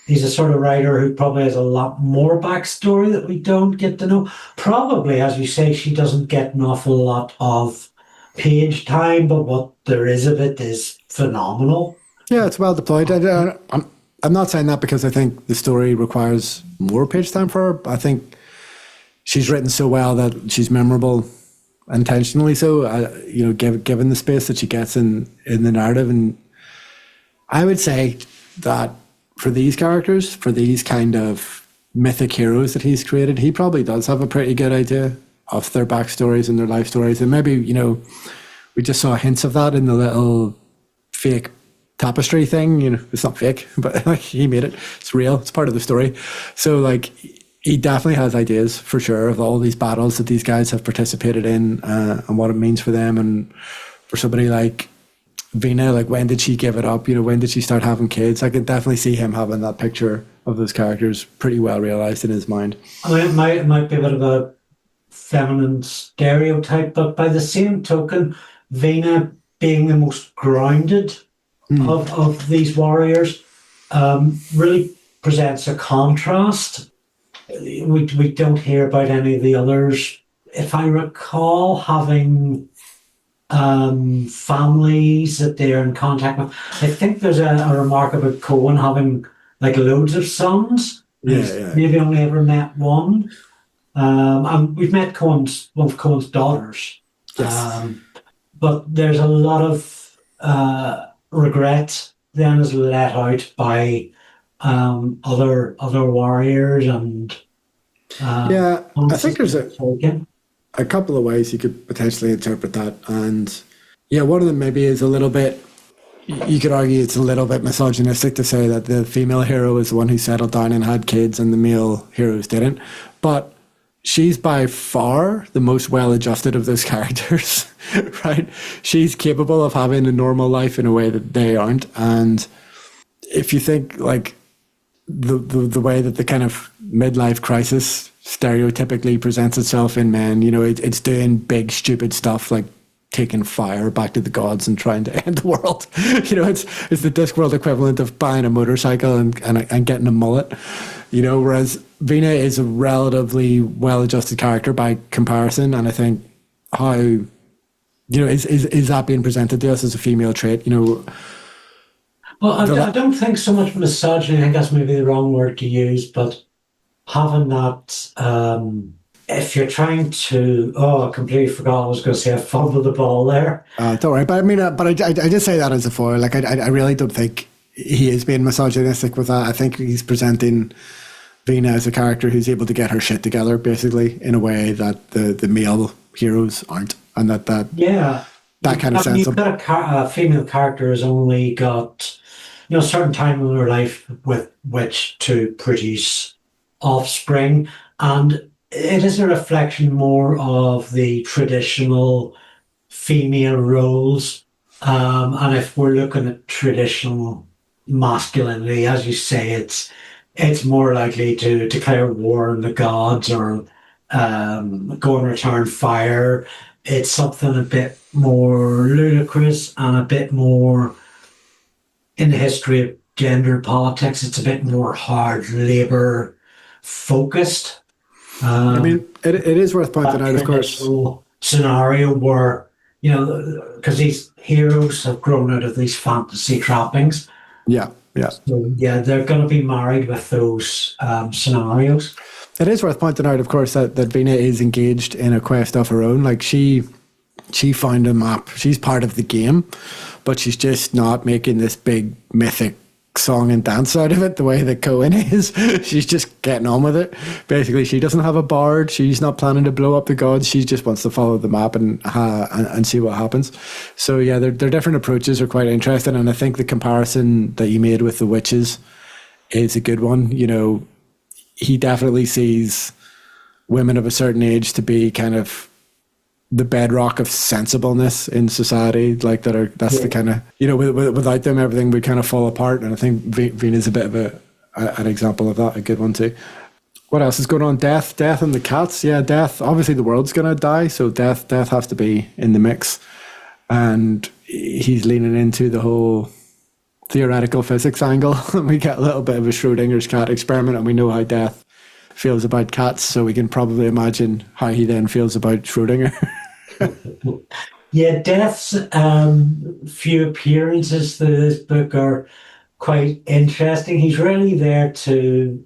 he's a sort of writer who probably has a lot more backstory that we don't get to know. Probably, as you say, she doesn't get an awful lot of page time, but what there is of it is phenomenal. Yeah, it's well deployed. I'm not saying that because I think the story requires more page time for her. I think she's written so well that she's memorable intentionally. So, you know, given the space that she gets in the narrative. And I would say that for these characters, for these kind of mythic heroes that he's created, he probably does have a pretty good idea of their backstories and their life stories. And maybe, you know, we just saw hints of that in the little fake tapestry thing. You know, it's not fake, but like he made it. It's real. It's part of the story. So like he definitely has ideas for sure of all these battles that these guys have participated in, and what it means for them. And for somebody like Vena, like when did she give it up? You know, when did she start having kids? I could definitely see him having that picture of those characters pretty well realized in his mind. I mean, it might be a bit of a feminine stereotype, but by the same token, Vena being the most grounded of these warriors really presents a contrast. We don't hear about any of the others. If I recall, having families that they're in contact with. I think there's a remark about Cohen having like loads of sons. Yeah. Maybe only ever met one. And we've met one of Cohen's daughters. Yes. But there's a lot of regret then is let out by other warriors and I think there's a couple of ways you could potentially interpret that. And yeah, one of them maybe is a little bit, you could argue it's a little bit misogynistic to say that the female hero is the one who settled down and had kids and the male heroes didn't. But she's by far the most well-adjusted of those characters, right? She's capable of having a normal life in a way that they aren't. And if you think like the way that the kind of midlife crisis stereotypically presents itself in men, it's doing big, stupid stuff like taking fire back to the gods and trying to end the world. It's the Discworld equivalent of buying a motorcycle and getting a mullet. Whereas Vena is a relatively well-adjusted character by comparison, and I think how is that being presented to us as a female trait? Well, I don't think so much misogyny. I think that's maybe the wrong word to use, but having that. If you're trying to, I completely forgot I was going to say I fumbled the ball there. Don't worry, but I mean, but I just say that as a foil. Like, I really don't think he is being misogynistic with that. I think he's presenting Vena as a character who's able to get her shit together, basically, in a way that the male heroes aren't, and that kind of sense. You've got a female character has only got a certain time in her life with which to produce offspring, and it is a reflection more of the traditional female roles. And if we're looking at traditional masculinity, as you say, it's more likely to declare war on the gods or go and return fire. It's something a bit more ludicrous and a bit more, in the history of gender politics, it's a bit more hard labor focused. I mean, it is worth pointing out, of course, scenario where, because these heroes have grown out of these fantasy trappings. Yeah. So, they're going to be married with those scenarios. It is worth pointing out, of course, that Vena is engaged in a quest of her own. Like, she found a map. She's part of the game, but she's just not making this big mythic song and dance out of it the way that Cohen is. She's just getting on with it. Basically, she doesn't have a bard. She's not planning to blow up the gods. She just wants to follow the map and see what happens. So yeah, their different approaches are quite interesting, and I think the comparison that you made with the witches is a good one. He definitely sees women of a certain age to be kind of the bedrock of sensibleness in society, like that's the kind of, without them, everything would kind of fall apart. And I think Vena's a bit of an example of that, a good one too. What else is going on? Death and the cats. Yeah, death. Obviously the world's going to die, so death has to be in the mix. And he's leaning into the whole theoretical physics angle. And we get a little bit of a Schrodinger's cat experiment, and we know how death feels about cats, so we can probably imagine how he then feels about Schrodinger. Yeah, Death's few appearances to this book are quite interesting. He's really there to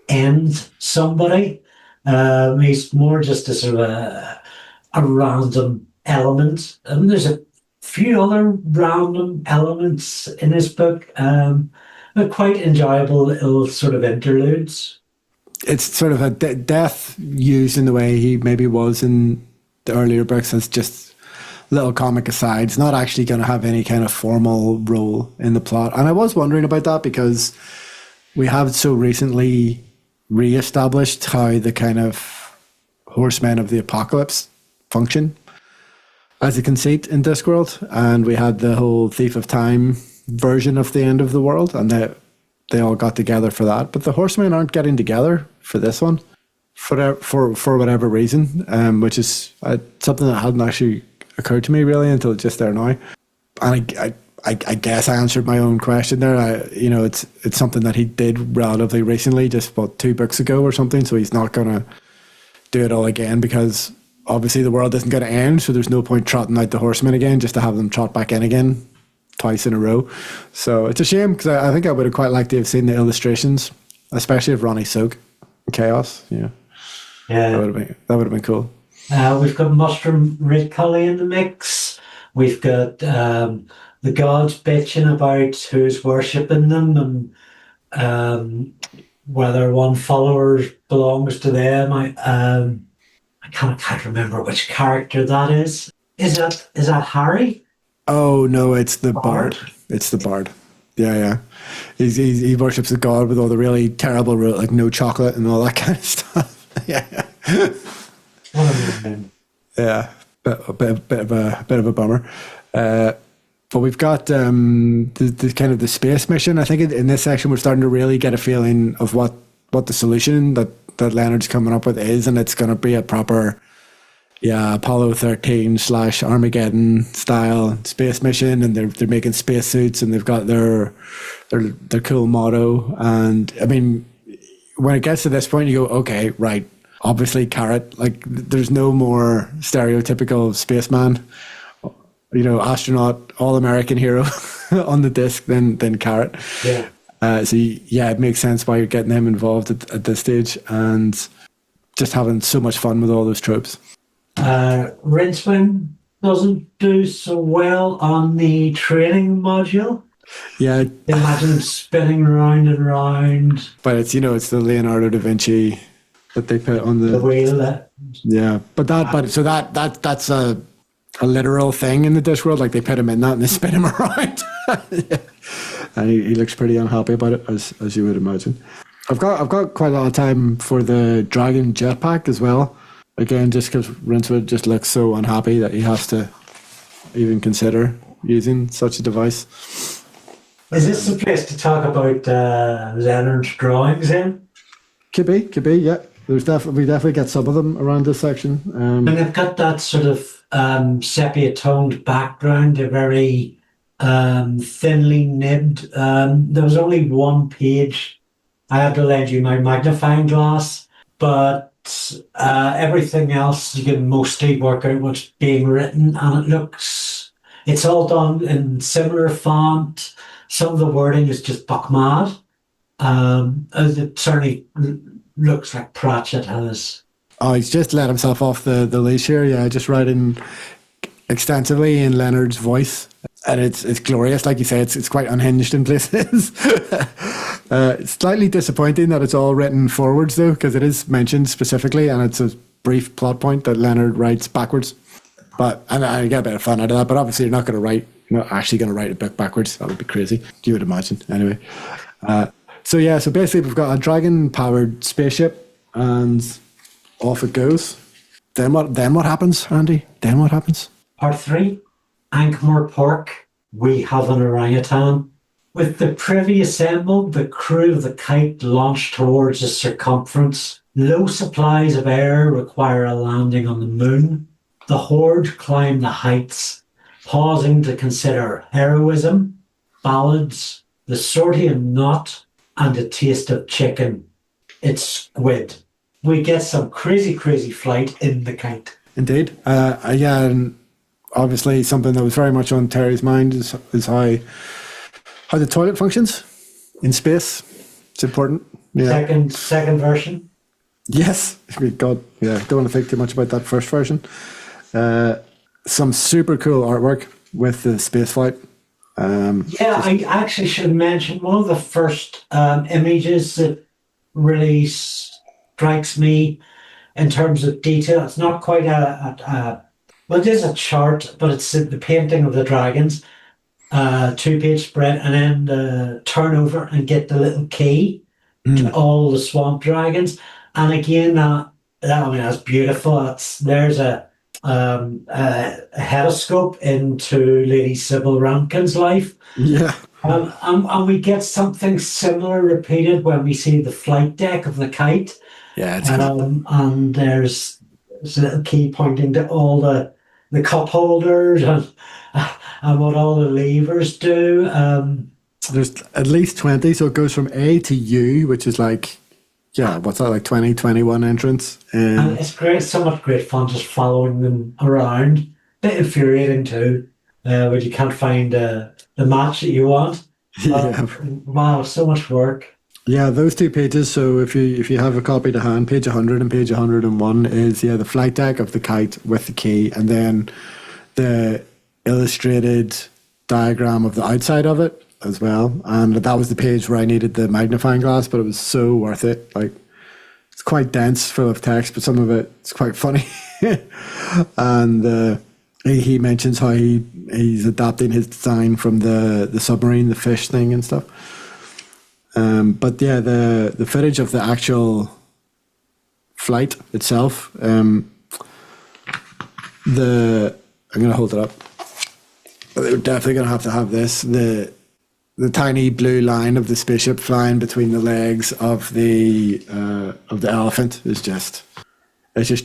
end somebody. He's more just a sort of a random element. There's a few other random elements in this book, but quite enjoyable little sort of interludes. It's sort of a death used in the way he maybe was in the earlier books as just little comic asides, not actually going to have any kind of formal role in the plot. And I was wondering about that because we have so recently re-established how the kind of horsemen of the apocalypse function as a conceit in Discworld, and we had the whole Thief of Time version of the end of the world, and they all got together for that. But the horsemen aren't getting together for this one for whatever reason, which is something that hadn't actually occurred to me really until just there now. And I guess I answered my own question there. It's something that he did relatively recently, just about 2 books ago or something. So he's not going to do it all again because obviously the world isn't going to end. So there's no point trotting out the horsemen again just to have them trot back in again twice in a row. So it's a shame because I think I would have quite liked to have seen the illustrations, especially of Ronnie Soak Chaos. Yeah. That would have been cool. We've got Mushroom Red Cully in the mix. We've got the gods bitching about who's worshipping them and whether one follower belongs to them. I can't remember which character that is. Is that Harry? Oh no, it's the bard. It's the bard. Yeah. He worships the god with all the really terrible like no chocolate and all that kind of stuff. Yeah. What a man. Yeah, bit of a bummer. But we've got the kind of the space mission. I think in this section we're starting to really get a feeling of what the solution that Leonard's coming up with is, and it's going to be a proper, Apollo 13 / Armageddon style space mission, and they're making spacesuits, and they've got their cool motto. And I mean, when it gets to this point, you go, okay, right. Obviously, Carrot. Like, there's no more stereotypical spaceman, astronaut, all-American hero on the disc than Carrot. Yeah. So it makes sense why you're getting him involved at this stage, and just having so much fun with all those tropes. Rincewind doesn't do so well on the training module. Yeah. Imagine him spinning round and round. But it's the Leonardo da Vinci that they put on The wheel. Yeah, but that's a literal thing in the Discworld. Like, they put him in that and they spin him around. Yeah. And he looks pretty unhappy about it, as you would imagine. I've got quite a lot of time for the dragon jetpack as well. Again, just because Rincewind just looks so unhappy that he has to even consider using such a device. Is this the place to talk about Leonard's drawings in? Could be, yeah. We definitely get some of them around this section. And they've got that sort of sepia-toned background. They're very thinly nibbed. There was only one page. I had to lend you my magnifying glass, but everything else you can mostly work out what's being written, and it's all done in similar font. Some of the wording is just buck mad. It certainly looks like Pratchett has. Oh, he's just let himself off the leash here. Yeah, just writing extensively in Leonard's voice, and it's glorious. Like you say, it's quite unhinged in places. It's slightly disappointing that it's all written forwards, though, because it is mentioned specifically, and it's a brief plot point that Leonard writes backwards. And I get a bit of fun out of that. But obviously, you're not actually going to write a book backwards. That would be crazy. You would imagine, anyway. So basically we've got a dragon-powered spaceship, and off it goes. Then what happens, Andy? Then what happens? Part 3, Ankh-Morpork, we have an orangutan. With the privy assembled, the crew of the kite launched towards the circumference. Low supplies of air require a landing on the moon. The horde climb the heights, pausing to consider heroism, ballads, the sortium knot, and a taste of chicken. It's squid. We get some crazy, crazy flight in the kite. Indeed. And obviously something that was very much on Terry's mind is how the toilet functions in space. It's important. Yeah. Second version. Yes. God, yeah. Don't want to think too much about that first version. Some super cool artwork with the space flight. I actually should mention one of the first images that really strikes me in terms of detail. It's not quite it is a chart, but it's the painting of the dragons, 2-page spread, and then turn over and get the little key to all the swamp dragons. And again, that's beautiful. There's a headoscope into Lady Sybil Rankin's life. Yeah. And we get something similar repeated when we see the flight deck of the kite. Yeah, it's and there's a little key pointing to all the cup holders and what all the levers do. There's at least 20, so it goes from A to U, which is like, what's that, like 20, 21 entrants? And it's great, so much great fun just following them around. Bit infuriating too, when you can't find the match that you want. Wow, so much work. Yeah, those 2 pages. So if you have a copy to hand, page 100 and page 101 is the flight deck of the kite with the key, and then the illustrated diagram of the outside of it as well. And that was the page where I needed the magnifying glass, but it was so worth it. Like, it's quite dense, full of text, but some of it's quite funny. And he mentions how he's adapting his design from the submarine, the fish thing and stuff. But yeah, the footage of the actual flight itself. I'm going to hold it up. They're definitely going to have this. The tiny blue line of the spaceship flying between the legs of the elephant is just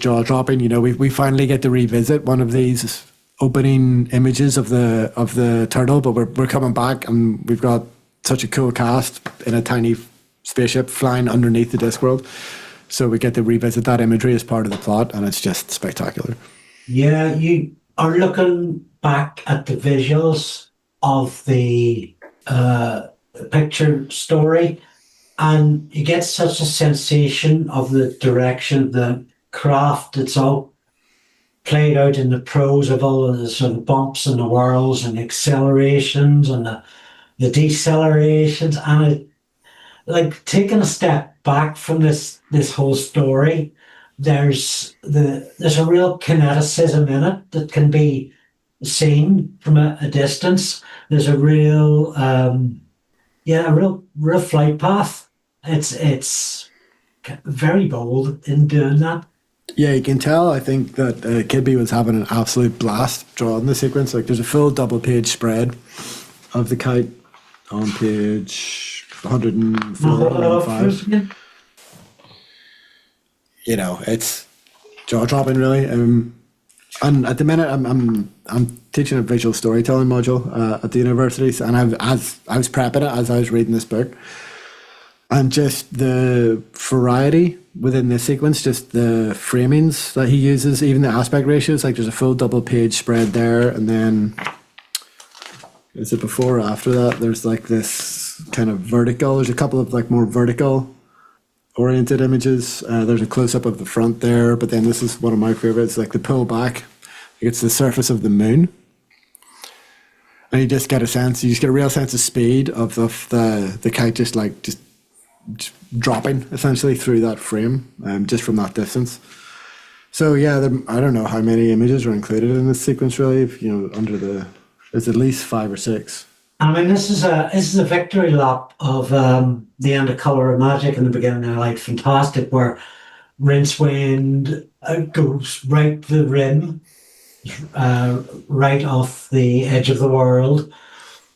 jaw dropping. You know, we finally get to revisit one of these opening images of the turtle, but we're coming back and we've got such a cool cast in a tiny spaceship flying underneath the Discworld. So we get to revisit that imagery as part of the plot, and it's just spectacular. Yeah, you are looking back at the visuals of the picture story, and you get such a sensation of the direction, the craft. It's all played out in the prose of all of the sort of bumps and the whirls and accelerations and the decelerations, and it, like, taking a step back from this whole story, there's a real kineticism in it that can be seen from a distance. There's a real real flight path. It's very bold in doing that. Yeah, you can tell, I think, that Kidby was having an absolute blast drawing the sequence. Like, there's a full double-page spread of the kite on page 104, 105. You know, it's jaw-dropping, really. And at the minute, I'm teaching a visual storytelling module at the university, and I was prepping it as I was reading this book. And just the variety within this sequence, just the framings that he uses, even the aspect ratios, like there's a full double page spread there, and then is it before or after that? There's like this kind of vertical, there's a couple of like more vertical oriented images. There's a close up of the front there, but then this is one of my favorites, like the pull back. It's the surface of the moon. And you just get a real sense of speed of the kite just dropping essentially through that frame, just from that distance. So yeah, I don't know how many images are included in this sequence really. If, you know, there's at least 5 or 6. I mean, this is a victory lap of the end of Colour of Magic in the beginning of Light Fantastic, where Rincewind goes right to the rim, right off the edge of the world,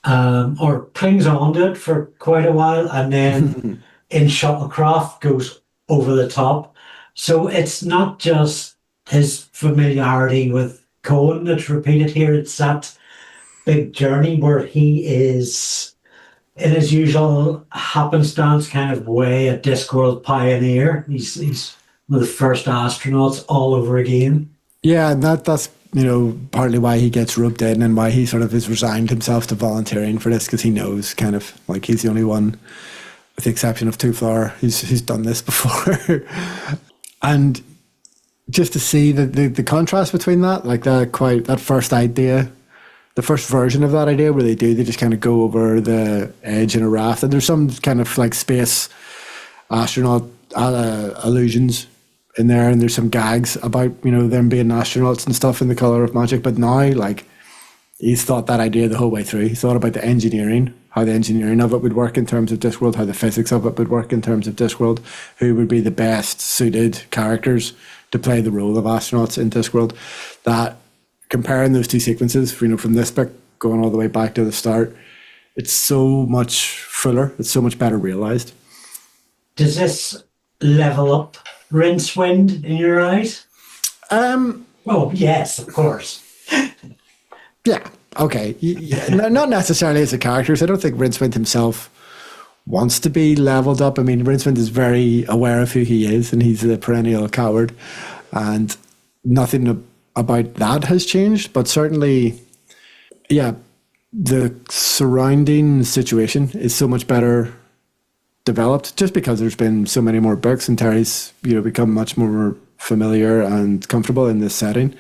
or clings onto it for quite a while, and then in Shuttlecraft goes over the top. So it's not just his familiarity with Cohen that's repeated here, it's that big journey where he is, in his usual happenstance kind of way, a Discworld pioneer. He's one of the first astronauts all over again. Yeah, and that's, you know, partly why he gets roped in and why he sort of has resigned himself to volunteering for this, because he knows kind of like he's the only one, with the exception of Two Flower, who's done this before. And just to see the contrast between that, like that first idea, the first version of that idea where they just kind of go over the edge in a raft, and there's some kind of like space astronaut allusions in there, and there's some gags about, you know, them being astronauts and stuff in the Colour of Magic. But now, like, he's thought that idea the whole way through. He thought about the engineering, how the engineering of it would work in terms of Discworld, how the physics of it would work in terms of Discworld, who would be the best suited characters to play the role of astronauts in Discworld. That, comparing those two sequences, you know, from this book going all the way back to the start, it's so much fuller, it's so much better realised. Does this level up Rincewind in your eyes? Well, yes, of course. Yeah, okay. Yeah, not necessarily as a character. So I don't think Rincewind himself wants to be leveled up. I mean, Rincewind is very aware of who he is, and he's a perennial coward, and nothing about that has changed. But certainly, yeah, the surrounding situation is so much better developed, just because there's been so many more books, and Terry's, you know, become much more familiar and comfortable in this setting.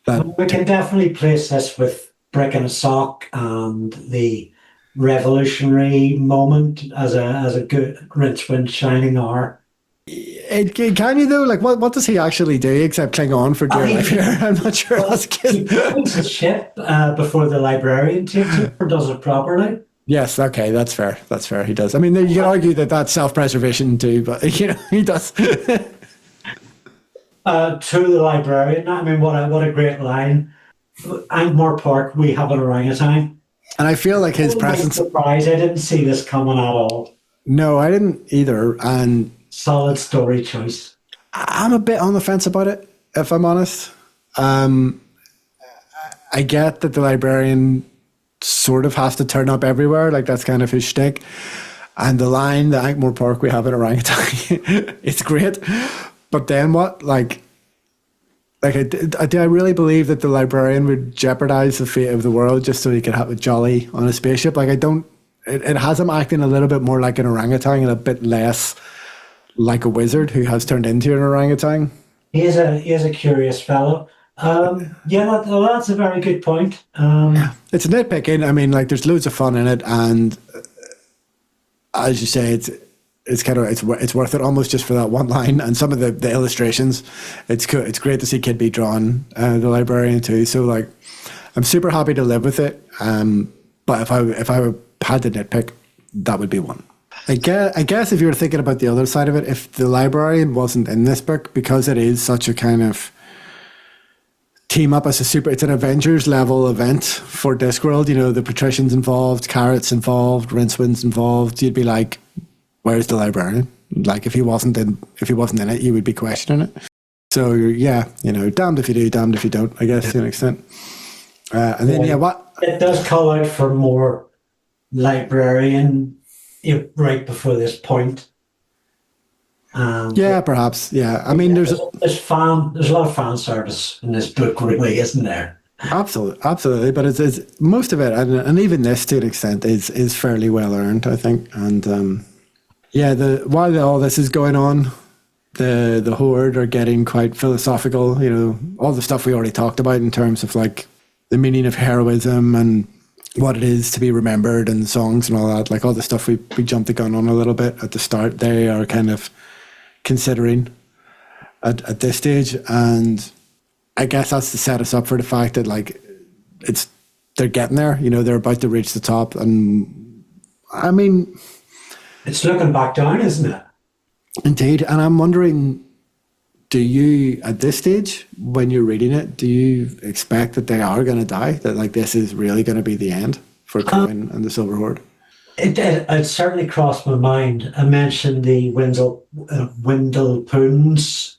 We can definitely place this with Brick and a Sock and the revolutionary moment as a good Rincewind shining hour. Can you though? Like, what does he actually do except cling on for dear life here? I'm not sure. Well, he builds his ship before the librarian takes it or does it properly. Yes, okay, that's fair. That's fair. He does. I mean, you can argue that that's self-preservation too, but you know, he does. To the librarian. I mean, what a great line. Ankh-Morpork, we have an orangutan. And I feel like his Oh, my presence. surprise! I didn't see this coming at all. No, I didn't either. And Solid story choice. I'm a bit on the fence about it, if I'm honest. Um, I get that the librarian sort of has to turn up everywhere, like that's kind of his shtick. And the line, the Ankh-Morpork, we have an orangutan, it's great. But then what? Do I really believe that the librarian would jeopardize the fate of the world just so he could have a jolly on a spaceship? Like, I don't. It has him acting a little bit more like an orangutan and a bit less like a wizard who has turned into an orangutan. He is a curious fellow. That's a very good point. It's nitpicking. I mean, like, there's loads of fun in it, and as you say, it's kind of it's worth it almost just for that one line and some of the illustrations. It's cool. It's great to see Kidby drawn the librarian too. So like, I'm super happy to live with it. But if I had to nitpick, that would be one. I guess if you were thinking about the other side of it, if the librarian wasn't in this book, because it is such a kind of team up as it's an Avengers level event for Discworld. You know, the Patricians involved, Carrot's involved, Rincewind's involved. You'd be like, where's the librarian? Like, if he wasn't in it, you would be questioning it. So yeah, you know, damned if you do, damned if you don't, I guess, to an extent. And then what? It does call out for more librarian right before this point. Perhaps. Yeah, I mean, there's a lot of fan service in this book, really, isn't there? Absolutely. But it's most of it, and even this to an extent is fairly well earned, I think. And while all this is going on, the Horde are getting quite philosophical. You know, all the stuff we already talked about in terms of like the meaning of heroism and what it is to be remembered and songs and all that. Like all the stuff we jumped the gun on a little bit at the start, they are kind of considering at this stage. And I guess that's to set us up for the fact that like they're getting there. You know, they're about to reach the top. And I mean, it's looking back down, isn't it? Indeed. And I'm wondering, do you, at this stage, when you're reading it, do you expect that they are going to die? That like this is really going to be the end for Cohen and the Silver Horde? It certainly crossed my mind. I mentioned the Windlepoons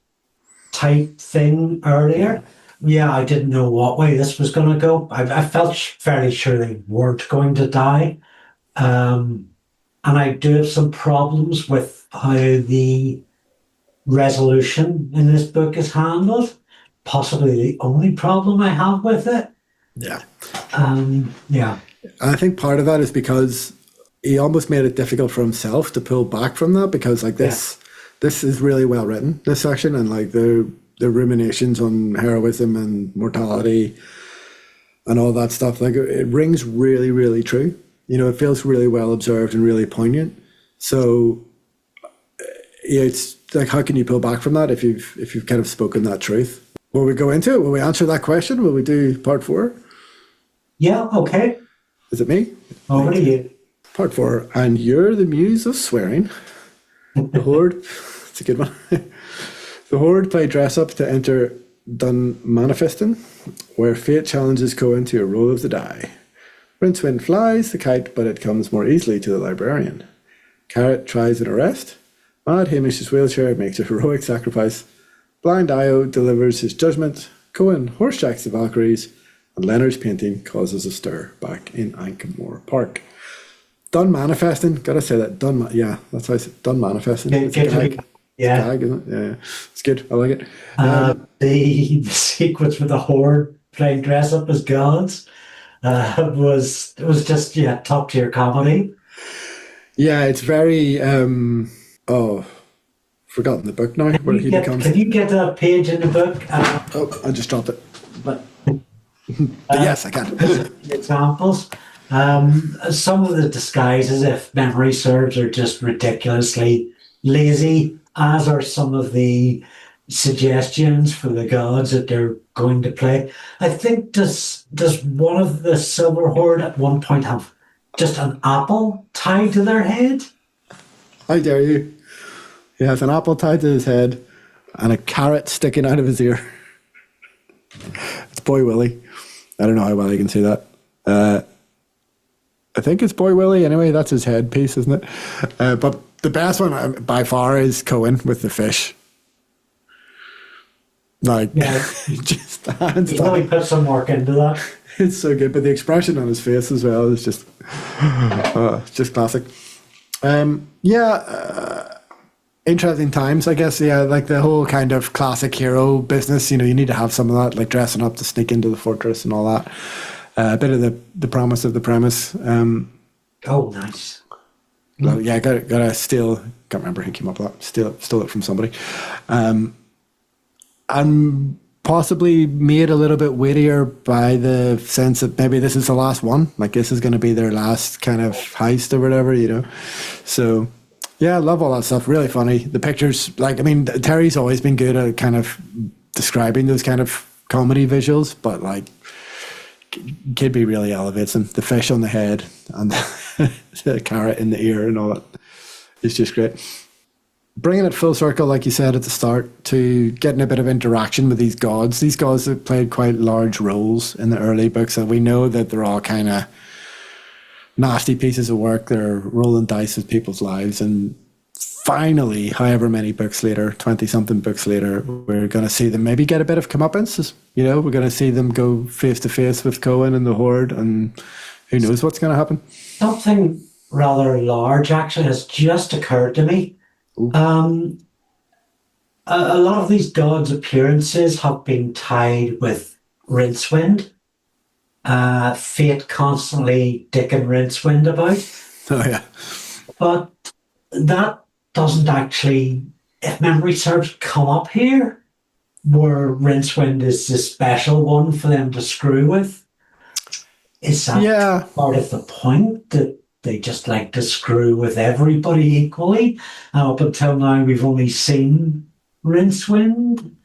type thing earlier. Yeah, I didn't know what way this was going to go. I felt fairly sure they weren't going to die. And I do have some problems with how the resolution in this book is handled. Possibly the only problem I have with it. Yeah. Yeah. And I think part of that is because he almost made it difficult for himself to pull back from that, because like this is really well written, this section, and like the ruminations on heroism and mortality and all that stuff, like it rings really, really true. You know, it feels really well observed and really poignant. So yeah, it's like, how can you pull back from that if you've kind of spoken that truth? Will we go into it? Will we answer that question? Will we do part 4? Yeah, okay. Is it me? Over to you. Part 4, and you're the muse of swearing. The Horde, it's a good one. The Horde play dress up to enter Dunmanifestin, where fate challenges Cohen to a roll of the die. Rincewind flies the kite, but it comes more easily to the librarian. Carrot tries an arrest. Mad Hamish's wheelchair makes a heroic sacrifice. Blind Io delivers his judgment. Cohen horsejacks the Valkyries, and Leonard's painting causes a stir back in Ankh-Morpork. Dunmanifestin, gotta say that. That's how I say it. Dunmanifestin. It's a gag. Yeah. It's a gag, isn't it? Yeah. It's good. I like it. The sequence with the Horde playing dress up as gods was just top tier comedy. Yeah, it's very forgotten the book now. Can you get a page in the book? I just dropped it. But yes, I can. Examples. Some of the disguises, if memory serves, are just ridiculously lazy, as are some of the suggestions for the gods that they're going to play. I think does one of the Silver Horde at one point have just an apple tied to their head? How dare you? He has an apple tied to his head, and a carrot sticking out of his ear. It's Boy Willie. I don't know how well you can see that. I think it's Boy Willie anyway. That's his headpiece, isn't it? But the best one by far is Cohen with the fish. Like, Yeah. just hands He down. really put some work into that. It's so good, but the expression on his face as well is just, it's just classic. Interesting times, I guess. Yeah, like the whole kind of classic hero business. You know, you need to have some of that, like dressing up to sneak into the fortress and all that. A bit of the promise of the premise. Oh, nice. Well, yeah, gotta steal. Can't remember who came up with that. Stole it from somebody. And possibly made a little bit wittier by the sense that maybe this is the last one. Like this is going to be their last kind of heist or whatever, you know. So yeah, I love all that stuff. Really funny. The pictures, like, I mean, Terry's always been good at kind of describing those kind of comedy visuals, but like Kidby really elevates them. The fish on the head and the carrot in the ear and all that. It's just great. Bringing it full circle, like you said at the start, to getting a bit of interaction with these gods. These gods have played quite large roles in the early books, and we know that they're all kind of nasty pieces of work. They're rolling dice with people's lives, and finally, however many books later, 20-something books later, we're going to see them maybe get a bit of comeuppance. You know, we're going to see them go face-to-face with Cohen and the Horde, and who knows what's going to happen. Something rather large actually has just occurred to me. A lot of these gods' appearances have been tied with Rincewind. Fate constantly dicking Rincewind about. Oh, yeah. But that doesn't actually, if memory serves, come up here, where Rincewind is the special one for them to screw with. Is that part of the point, that they just like to screw with everybody equally? And up until now, we've only seen Rincewind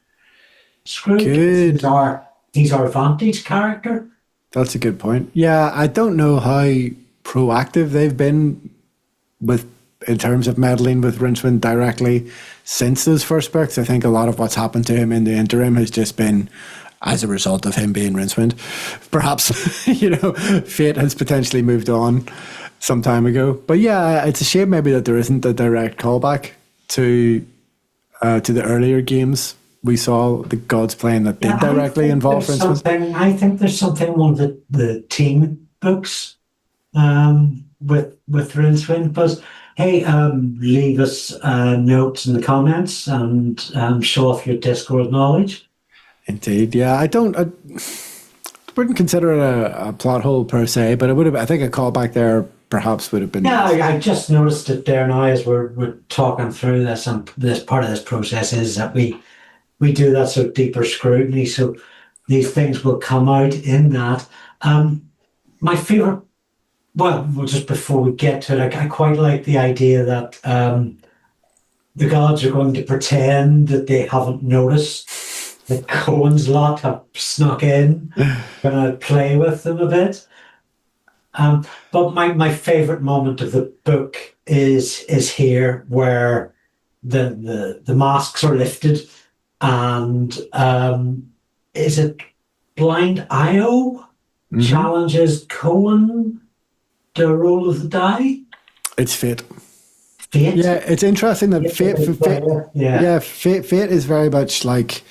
screw. Good. He's our Vantage character. That's a good point. Yeah, I don't know how proactive they've been in terms of meddling with Rincewind directly since those first books. I think a lot of what's happened to him in the interim has just been as a result of him being Rincewind. Perhaps, you know, fate has potentially moved on some time ago. But yeah, it's a shame maybe that there isn't a direct callback to the earlier games we saw the gods playing that did directly involve Rincewind. I think there's something in one of the team books with Rincewind. But hey, leave us notes in the comments and show off your Discworld knowledge. Indeed, yeah. I wouldn't consider it a plot hole per se, but it would have. I think a callback there perhaps would have been. Yeah, I just noticed it there now as we're talking through this, and this part of this process is that we do that sort of deeper scrutiny, so these things will come out in that. My favorite, well, just before we get to it, I quite like the idea that the gods are going to pretend that they haven't noticed that Cohen's lot have snuck in, gonna play with them a bit. But my favorite moment of the book is here, where the masks are lifted, and is it Blind Io challenges Cohen to roll of the die? It's fate. Fate? Yeah, it's interesting that fate is very much like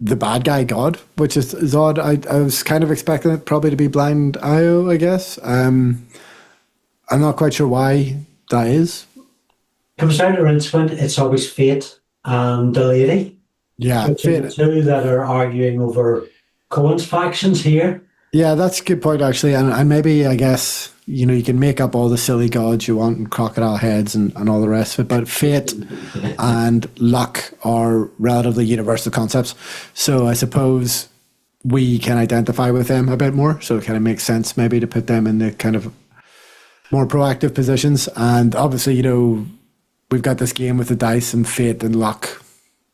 the bad guy god, which is odd. I was kind of expecting it probably to be Blind Io, I guess. I'm not quite sure why that is. Comes down to Rincewind, it's always Fate and the lady. Yeah, so the two that are arguing over Cohen's factions here. Yeah, that's a good point, actually. And maybe, I guess, you know, you can make up all the silly gods you want and crocodile heads and all the rest of it, but fate and luck are relatively universal concepts. So I suppose we can identify with them a bit more. So it kind of makes sense maybe to put them in the kind of more proactive positions. And obviously, you know, we've got this game with the dice and fate and luck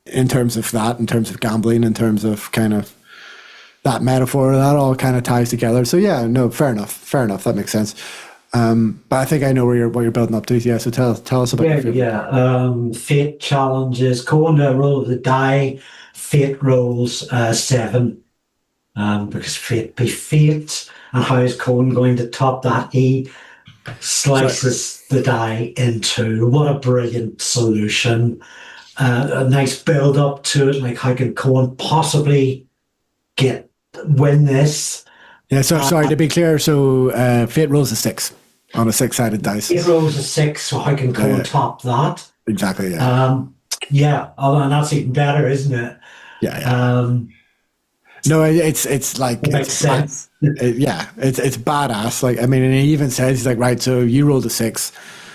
in terms of that, in terms of gambling, in terms of kind of that metaphor, that all kind of ties together. So yeah, no, fair enough. That makes sense. But I think I know what you're building up to. Yeah, so tell us about your favorite. Fate challenges. Cohen roll of the die. Fate rolls 7. Because fate be fate. And how is Cohen going to top that? He slices the die in two. What a brilliant solution. A nice build up to it. Like, how can Cohen possibly win this? Yeah, so sorry to be clear. So fate rolls a 6 on a 6-sided dice. It rolls a 6, so how can Cohen top that? Exactly. Yeah. And that's even better, isn't it? Yeah. No, it's like it makes sense. It's badass. Like, I mean, and he even says, he's like, right, so you rolled a 6,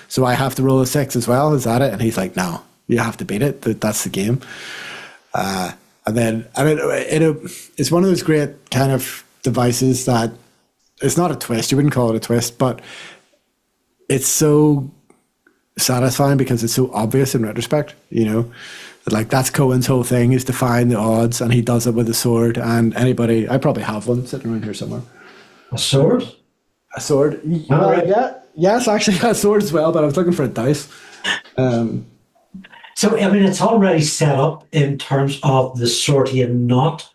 so I have to roll a 6 as well. Is that it? And he's like, no, you have to beat it. That's the game. And then, I mean, it's one of those great kind of devices that it's not a twist. You wouldn't call it a twist, but it's so satisfying because it's so obvious in retrospect, you know. Like, that's Cohen's whole thing, is to find the odds, and he does it with a sword. And anybody, I probably have one sitting around here somewhere. A sword? A sword? Right. Yeah. Yes, actually, a sword as well, but I was looking for a dice. So, I mean, it's already set up in terms of the Sortian knot.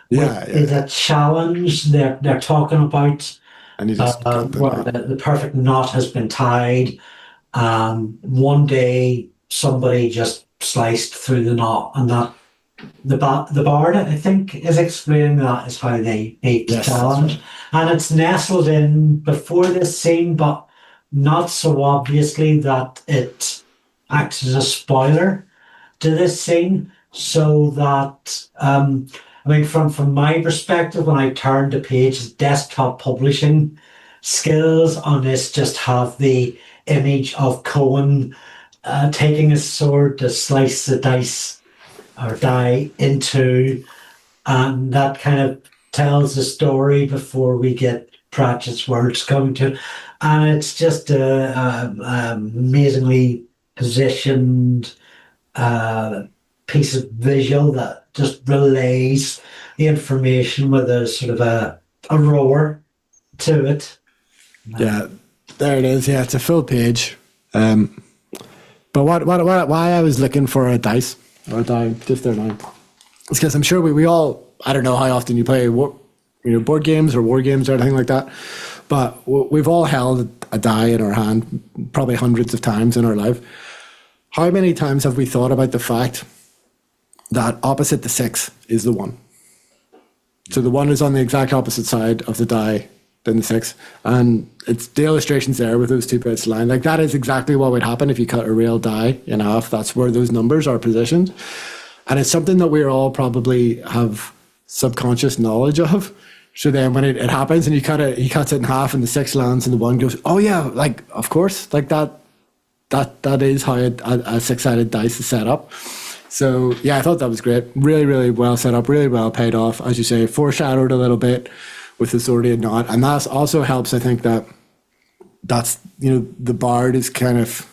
Is a challenge they're talking about. And you just where the perfect knot has been tied. One day, somebody just sliced through the knot, and that the bard, I think, is explaining that is how they beat the challenge. Right. And it's nestled in before this scene, but not so obviously that it acts as a spoiler to this scene. So that I mean, from my perspective, when I turned the page, desktop publishing skills on this just have the image of Cohen taking his sword to slice the dice or die into, and that kind of tells the story before we get Pratchett's words coming to it. And it's just a amazingly positioned piece of visual that just relays the information with a sort of a roar to it. Yeah, there it is. Yeah, it's a full page. But why I was looking for a dice or a die just there now, it's because I'm sure we all, I don't know how often you play board games or war games or anything like that, but we've all held a die in our hand probably hundreds of times in our life. How many times have we thought about the fact that opposite the 6 is the 1? So the 1 is on the exact opposite side of the die than the 6, and it's the illustrations there with those two bits line. Like, that is exactly what would happen if you cut a real die in half. That's where those numbers are positioned, and it's something that we all probably have subconscious knowledge of. So then when it happens and he cuts it in half and the 6 lands and the 1 goes, oh yeah, like, of course, like that is how a 6-sided dice is set up. So yeah, I thought that was great. Really, really well set up, really well paid off. As you say, foreshadowed a little bit with the Sortian knot. And that also helps, I think, that's, the bard is kind of,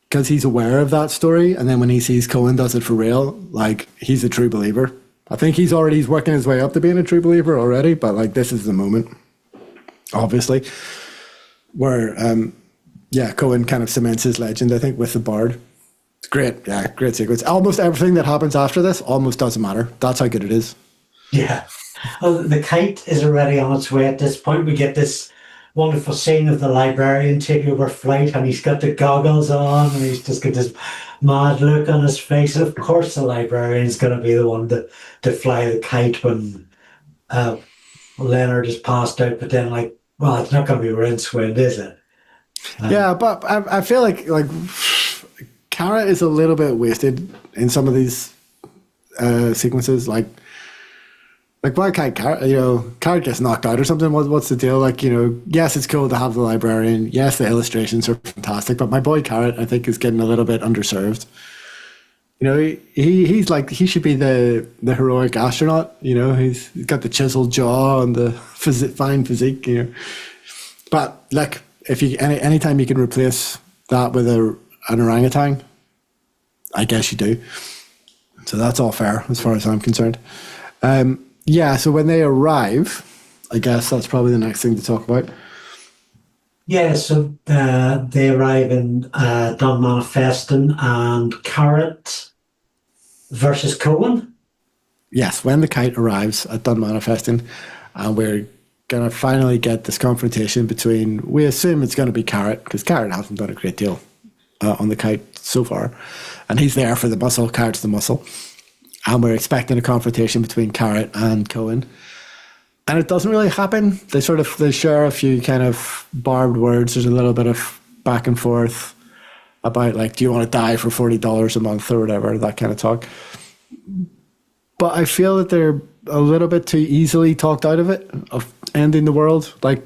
because he's aware of that story, and then when he sees Cohen does it for real, like, he's a true believer. I think he's working his way up to being a true believer already, but like, this is the moment, obviously, where Cohen kind of cements his legend, I think, with the bard. It's great. Yeah, great sequence. Almost everything that happens after this almost doesn't matter. That's how good it is. Yeah. Well, the kite is already on its way at this point. We get this wonderful scene of the librarian taking over flight, and he's got the goggles on, and he's just got this mad look on his face. And of course, the librarian's going to be the one to fly the kite when Leonard is passed out. But then, like, well, it's not going to be Rincewind, is it? Yeah, but I feel like Cara is a little bit wasted in some of these sequences. Like why can't Cara gets knocked out or something? What's the deal? Like, yes, it's cool to have the librarian. Yes, the illustrations are fantastic, but my boy Carrot, I think, is getting a little bit underserved. He's like, he should be the heroic astronaut. He's got the chiseled jaw and the fine physique. But like, if you anytime you can replace that with an orangutan, I guess you do. So that's all fair as far as I'm concerned. Yeah, so when they arrive, I guess that's probably the next thing to talk about. Yeah, so they arrive in Don Manifesting and Carrot versus Cohen. Yes, when the kite arrives at Dun Manifesting, and we're gonna finally get this confrontation between. We assume it's going to be Carrot because Carrot hasn't done a great deal on the kite so far, and he's there for the muscle. Carrot's the muscle, and we're expecting a confrontation between Carrot and Cohen, and it doesn't really happen. They share a few kind of barbed words. There's a little bit of back and forth about like, do you want to die for $40 a month or whatever, that kind of talk. But I feel that they're a little bit too easily talked out of it, of ending the world. Like,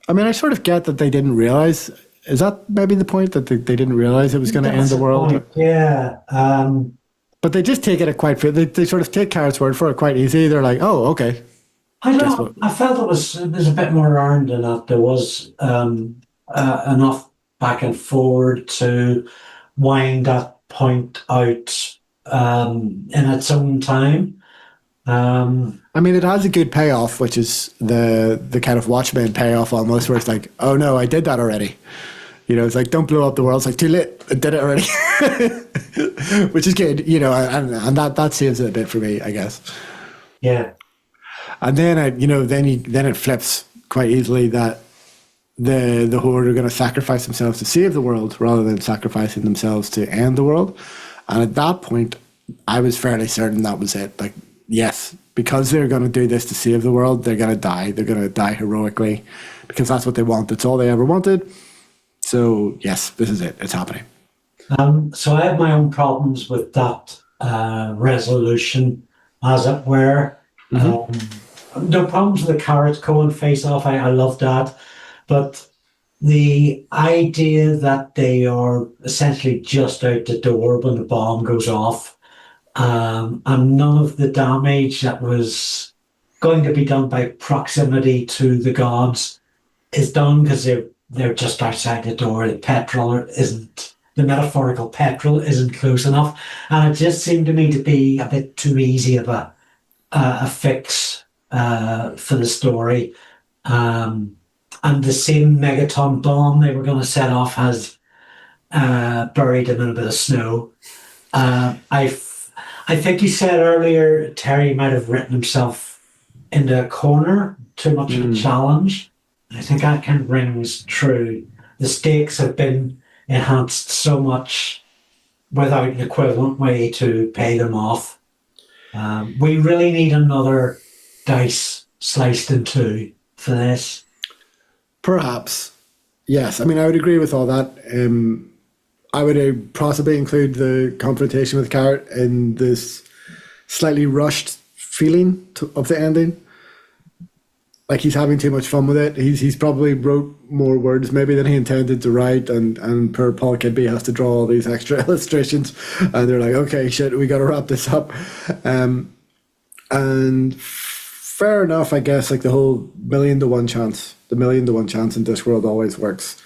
I mean, I sort of get that they didn't realize. Is that maybe the point that they didn't realize it was going to end That's the the world? point. Yeah. But they just take it quite. They sort of take Carrot's word for it quite easy. They're like, oh, okay. I Guess don't what? know. I felt it was a bit more earned in that there was enough back and forward to wind that point out in its own time. I mean, it has a good payoff, which is the kind of Watchmen payoff almost, where it's like, oh no, I did that already. You know, it's like, don't blow up the world. It's like, too late, I did it already. Which is good, you know, and that saves it a bit for me, I guess. Yeah. And then then it flips quite easily that the Horde are going to sacrifice themselves to save the world rather than sacrificing themselves to end the world. And at that point, I was fairly certain that was it. Like, yes, because they're going to do this to save the world, they're going to die. They're going to die heroically because that's what they want. That's all they ever wanted. So yes, this is it. It's happening. So I have my own problems with that resolution, as it were. Um, no problems with the Carrot Cohen face off. I love that. But the idea that they are essentially just out the door when the bomb goes off, and none of the damage that was going to be done by proximity to the gods is done because they're just outside the door. The metaphorical petrol isn't close enough, and it just seemed to me to be a bit too easy of a fix for the story. And the same megaton bomb they were going to set off has buried him in a bit of snow. I think you said earlier Terry might have written himself into a corner, too much of a challenge. I think that kind of rings true. The stakes have been enhanced so much without an equivalent way to pay them off. We really need another dice sliced in two for this. Perhaps. Yes. I mean, I would agree with all that. I would possibly include the confrontation with Carrot in this slightly rushed feeling of the ending. Like he's having too much fun with it. He's probably wrote more words maybe than he intended to write, and poor Paul Kidby has to draw all these extra illustrations, and they're like, okay, shit, we got to wrap this up. And fair enough, I guess. Like the whole the 1,000,000 to 1 chance in Discworld always works.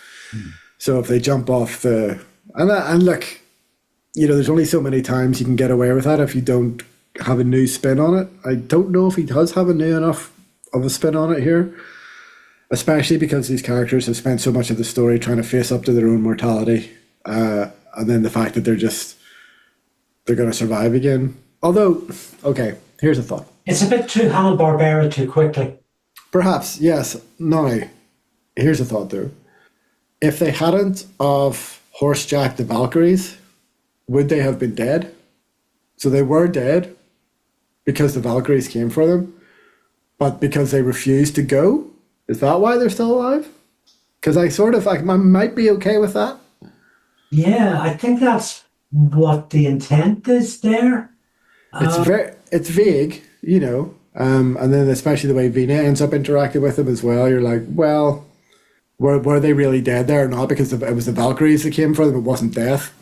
So if they jump off and look, you know, there's only so many times you can get away with that if you don't have a new spin on it. I don't know if he does have a new enough of a spin on it here, especially because these characters have spent so much of the story trying to face up to their own mortality, and then the fact that they're going to survive again. Although, okay, here's a thought. It's a bit too Hanna-Barbera too quickly. Perhaps, yes. Now, here's a thought though. If they hadn't of horsejacked the Valkyries, would they have been dead? So they were dead because the Valkyries came for them, but because they refused to go? Is that why they're still alive? Because I might be okay with that. Yeah, I think that's what the intent is there. It's vague, you know, and then especially the way Vena ends up interacting with them as well. You're like, well, were they really dead there or not? Because it was the Valkyries that came for them. It wasn't death.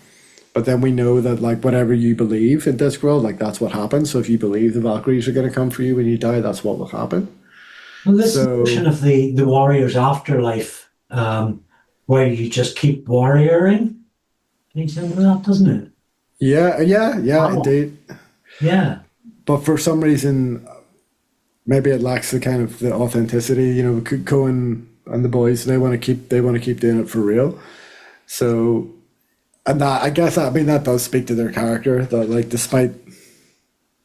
But then we know that like whatever you believe in Discworld, like that's what happens. So if you believe the Valkyries are going to come for you when you die, that's what will happen. Well, this notion of the warrior's afterlife, where you just keep warrioring, makes sense of that, doesn't it? Yeah, Wow. indeed. Yeah. But for some reason, maybe it lacks the kind of the authenticity. You know, Cohen and the boys, they want to keep doing it for real. So, and that, I guess, I mean, that does speak to their character, that like despite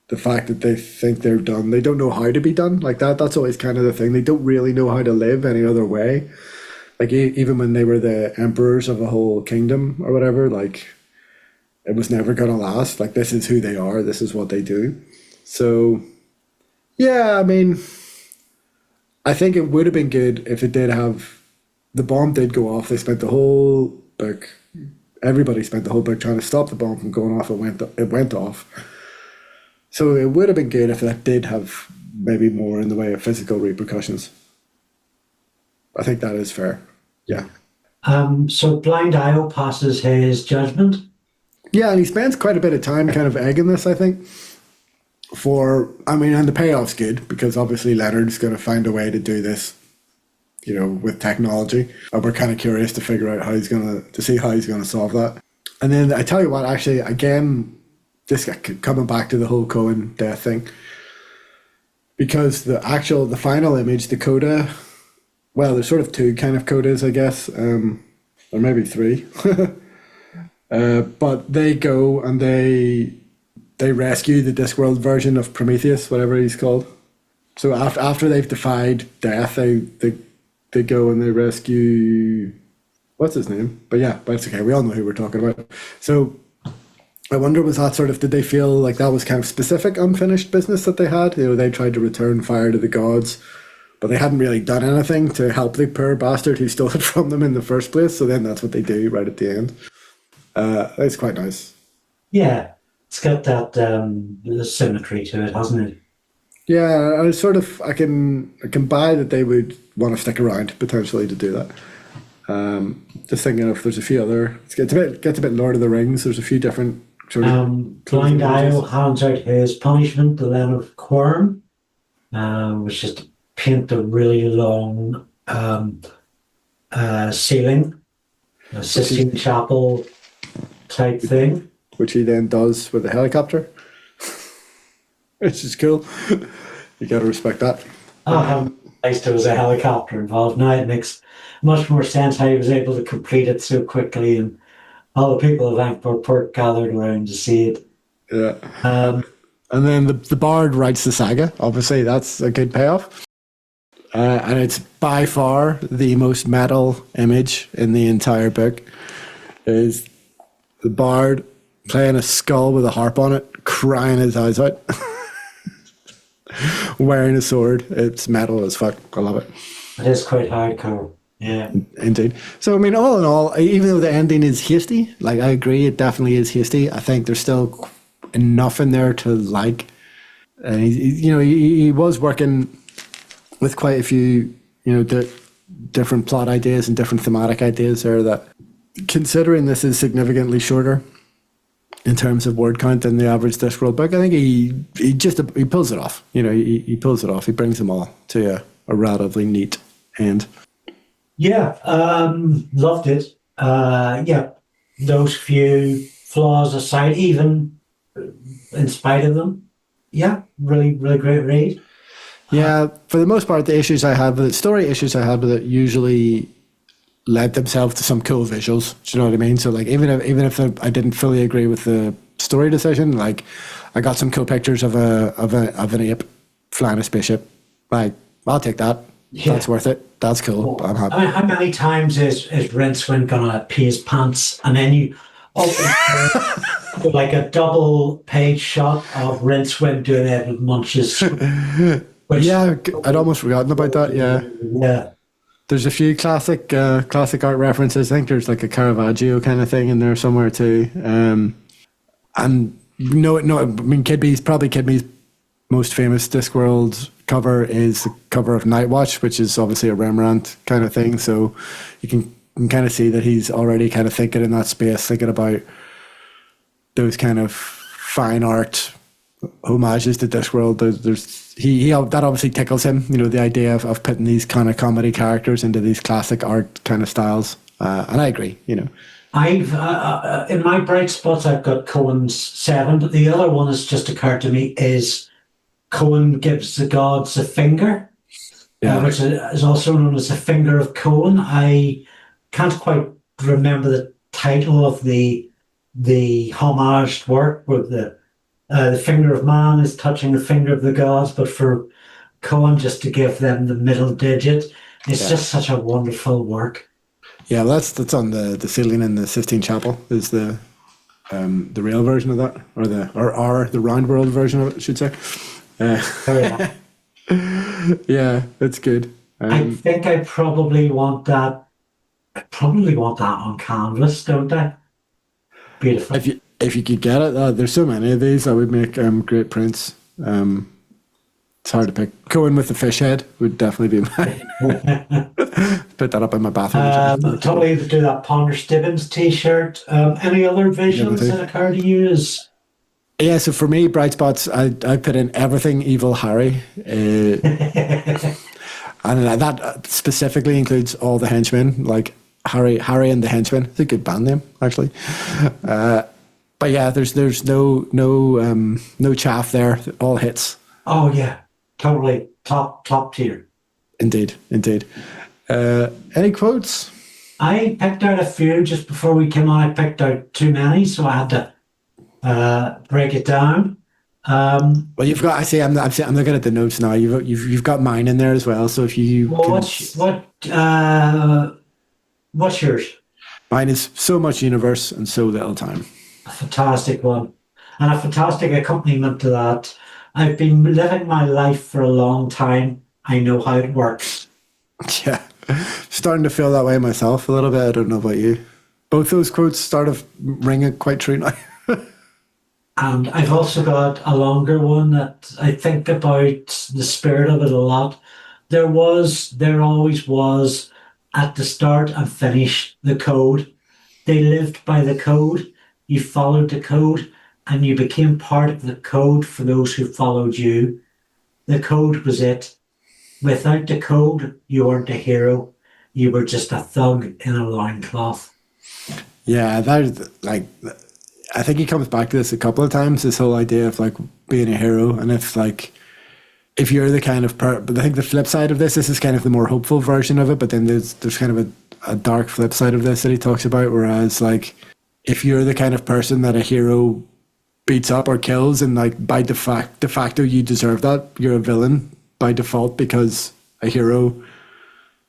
the fact that they think they're done, they don't know how to be done. Like that's always kind of the thing. They don't really know how to live any other way. Like even when they were the emperors of a whole kingdom or whatever, like it was never going to last. Like this is who they are. This is what they do. So yeah, I mean, I think it would have been good if it did have, the bomb did go off. They spent the whole book, everybody spent the whole book trying to stop the bomb from going off. It went off. So it would have been good if that did have maybe more in the way of physical repercussions. I think that is fair. Yeah. So Blind Io passes his judgment. Yeah, and he spends quite a bit of time kind of egging this, I think. And the payoff's good because obviously Leonard's going to find a way to do this, with technology. And we're kind of curious to figure out to see how he's going to solve that. And then I tell you what, actually, again, just coming back to the whole Cohen death thing, because the final image, the coda, well, there's sort of two kind of codas, I guess, or maybe three. But they go and they rescue the Discworld version of Prometheus, whatever he's called. So after they've defied death, they go and they rescue, what's his name? But it's okay. We all know who we're talking about. So I wonder, was that sort of, did they feel like that was kind of specific unfinished business that they had? They tried to return fire to the gods, but they hadn't really done anything to help the poor bastard who stole it from them in the first place. So then that's what they do right at the end. It's quite nice. Yeah, it's got that symmetry to it, hasn't it? Yeah, I sort of, I can buy that they would want to stick around potentially to do that. Just thinking of, there's a few other, gets a bit Lord of the Rings. There's a few different sort of Blind Io hands out his punishment, the Lamb of Quirm, which is to paint a really long ceiling, a Sistine Chapel type thing. Which he then does with a helicopter, which is cool. You got to respect that. At least there was a helicopter involved. Now it makes much more sense how he was able to complete it so quickly, and all the people of Ankh-Morpork gathered around to see it. Yeah. And then the Bard writes the saga. Obviously, that's a good payoff. And it's by far the most metal image in the entire book. Is the Bard playing a skull with a harp on it, crying his eyes out, wearing a sword. It's metal as fuck. I love it. It is quite hardcore. Yeah. Indeed. So, I mean, all in all, even though the ending is hasty, like I agree, it definitely is hasty. I think there's still enough in there to like. And he was working with quite a few, different plot ideas and different thematic ideas there that, considering this is significantly shorter in terms of word count than the average Discworld book, I think he pulls it off. He pulls it off. He brings them all to a relatively neat end. Yeah, loved it. Those few flaws aside, even in spite of them, really, really great read. Yeah, for the most part, the story issues I had with it usually led themselves to some cool visuals. Do you know what I mean? So like even if I didn't fully agree with the story decision, like I got some cool pictures of an ape flying a spaceship. Like I'll take that. Yeah. That's worth it. That's cool. I'm happy. How many times is Rincewind gonna pee his pants, and then you open like a double page shot of Rincewind doing Edward Munch's. I'd almost forgotten about that. Yeah. There's a few classic art references. I think there's like a Caravaggio kind of thing in there somewhere too. Kidby's most famous Discworld cover is the cover of Nightwatch, which is obviously a Rembrandt kind of thing. So you can kind of see that he's already kind of thinking in that space, thinking about those kind of fine art homages to Discworld. That obviously tickles him, the idea of putting these kind of comedy characters into these classic art kind of styles. And I agree, I've in my bright spots, I've got Cohen's 7, but the other one that's just occurred to me is Cohen gives the gods a finger. Yeah. which is also known as the Finger of Cohen. I can't quite remember the title of the homaged work, where the finger of man is touching the finger of the gods, but for Cohen just to give them the middle digit. It's just such a wonderful work. Yeah, well, that's on the ceiling in the Sistine Chapel is the real version of that, or the round world version of it, I should say. Yeah, it's good. I think I probably want that. I probably want that on canvas, don't I? Beautiful. If you could get it, there's so many of these that would make great prints. It's hard to pick. Cohen with the fish head would definitely be mine. Put that up in my bathroom. Totally do that Ponder Stibbins t-shirt. Any other visions that occur to you? Yeah, so for me, bright spots, I put in Everything Evil Harry. And that specifically includes all the henchmen, like Harry and the Henchmen. It's a good band name, actually. But yeah, there's no chaff there. All hits. Oh yeah, totally top tier. Indeed. Any quotes? I picked out a few just before we came on. I picked out too many, so I had to break it down. Well, you've got. I see. I'm looking at the notes now. You've got mine in there as well. So if you, what's yours? Mine is so much universe and so little time. A fantastic one, and a fantastic accompaniment to that. I've been living my life for a long time. I know how it works. Yeah, starting to feel that way myself a little bit. I don't know about you. Both those quotes start to ring quite true now. And I've also got a longer one that I think about the spirit of it a lot. There always was, at the start and finish, the code. They lived by the code. You followed the code, and you became part of the code for those who followed you. The code was it. Without the code, you weren't a hero. You were just a thug in a loincloth. Yeah, I think he comes back to this a couple of times, this whole idea of like being a hero. And if you're the kind of but I think the flip side of this is kind of the more hopeful version of it, but then there's kind of a dark flip side of this that he talks about, whereas like if you're the kind of person that a hero beats up or kills, and like by de facto you deserve that, you're a villain by default because a hero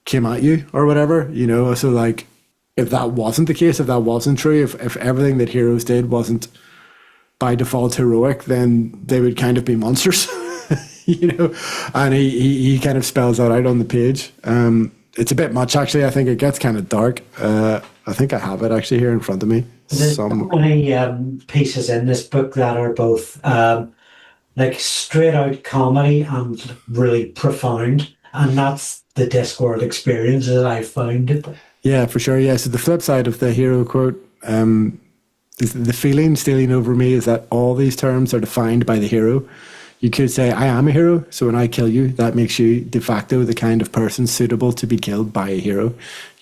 came at you or whatever, so like if that wasn't the case, if that wasn't true, if everything that heroes did wasn't by default heroic, then they would kind of be monsters. And he kind of spells that out on the page. It's a bit much, actually. I think it gets kind of dark. I think I have it actually here in front of me. There's so many pieces in this book that are both like straight out comedy and really profound, and that's the Discworld experience as I found it. Yeah, for sure. Yeah, so the flip side of the hero quote, the feeling stealing over me is that all these terms are defined by the hero. You could say, I am a hero, so when I kill you, that makes you de facto the kind of person suitable to be killed by a hero.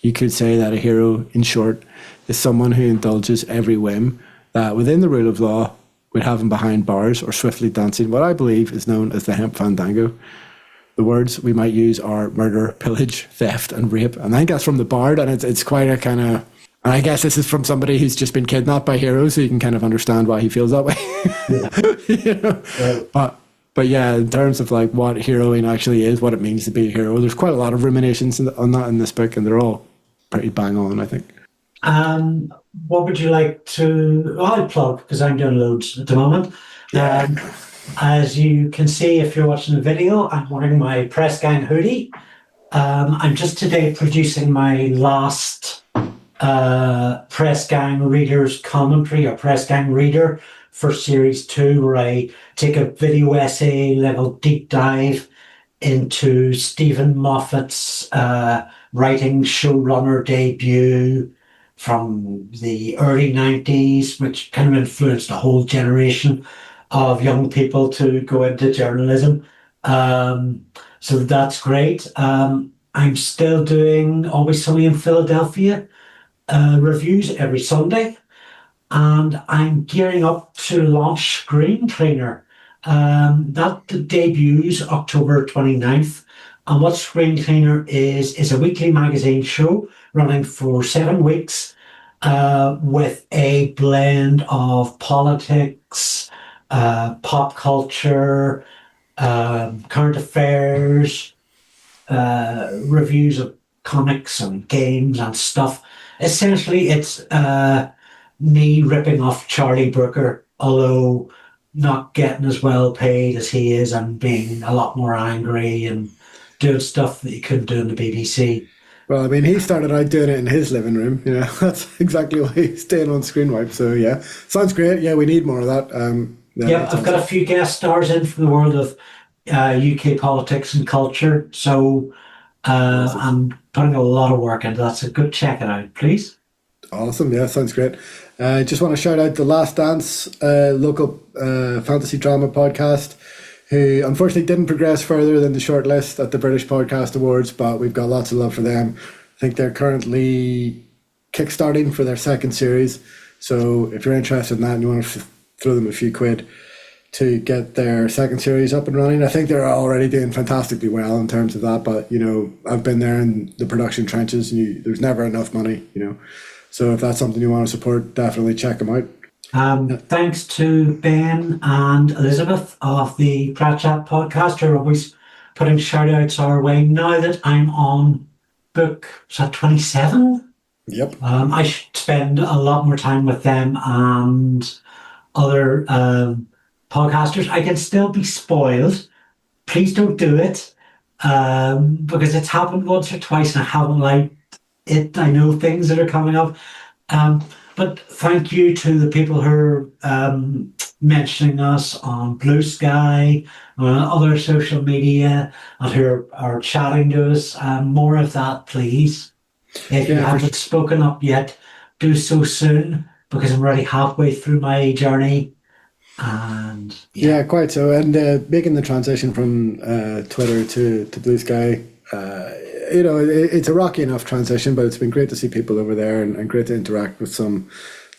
You could say that a hero, in short, is someone who indulges every whim that within the rule of law would have him behind bars or swiftly dancing what I believe is known as the hemp fandango. The words we might use are murder, pillage, theft, and rape. And I think that's from the Bard, and it's quite a kind of... And I guess this is from somebody who's just been kidnapped by heroes, so you can kind of understand why he feels that way. Right. But yeah, in terms of like what heroing actually is, what it means to be a hero, there's quite a lot of ruminations on that in this book, and they're all pretty bang on, I think. What would you like to... I'll plug, because I'm doing loads at the moment. Yeah. As you can see, if you're watching the video, I'm wearing my Press Gang hoodie. I'm just today producing my last Press Gang Reader's Commentary, or Press Gang Reader for Series 2, where I take a video essay level deep dive into Stephen Moffat's writing showrunner debut from the early 90s, which kind of influenced a whole generation of young people to go into journalism. So that's great. I'm still doing Always Sunny in Philadelphia reviews every Sunday. And I'm gearing up to launch Screen Cleaner. That debuts October 29th And what Screen Cleaner is a weekly magazine show running for 7 weeks with a blend of politics, pop culture, current affairs, reviews of comics and games and stuff. Essentially, it's me ripping off Charlie Brooker, although not getting as well paid as he is and being a lot more angry and doing stuff that you couldn't do in the BBC. Well, I mean, he started out doing it in his living room. You know, that's exactly why he's staying on Screen Wipe. So yeah, sounds great. Yeah, we need more of that. Yeah, I've got a few guest stars in from the world of UK politics and culture. So I'm putting a lot of work into that. So go check it out, please. Awesome. Yeah, sounds great. I just want to shout out The Last Dance, local fantasy drama podcast, who unfortunately didn't progress further than the shortlist at the British Podcast Awards, but we've got lots of love for them. I think they're currently kickstarting for their second series. So if you're interested in that and you want to throw them a few quid to get their second series up and running, I think they're already doing fantastically well in terms of that. But, you know, I've been there in the production trenches and there's never enough money, you know. So if that's something you want to support, definitely check them out. Thanks to Ben and Elizabeth of the Pratchett podcast, who are always putting shout outs our way. Now that I'm on book, is that 27? Yep. I should spend a lot more time with them and other podcasters. I can still be spoiled. Please don't do it because it's happened once or twice and I haven't liked it. I know things that are coming up. But thank you to the people who are mentioning us on Blue Sky, on other social media, and who are chatting to us. More of that, please. If you haven't spoken up yet, do so soon, because I'm already halfway through my journey. And yeah, quite so. And making the transition from Twitter to Blue Sky, you know, it's a rocky enough transition, but it's been great to see people over there and great to interact with some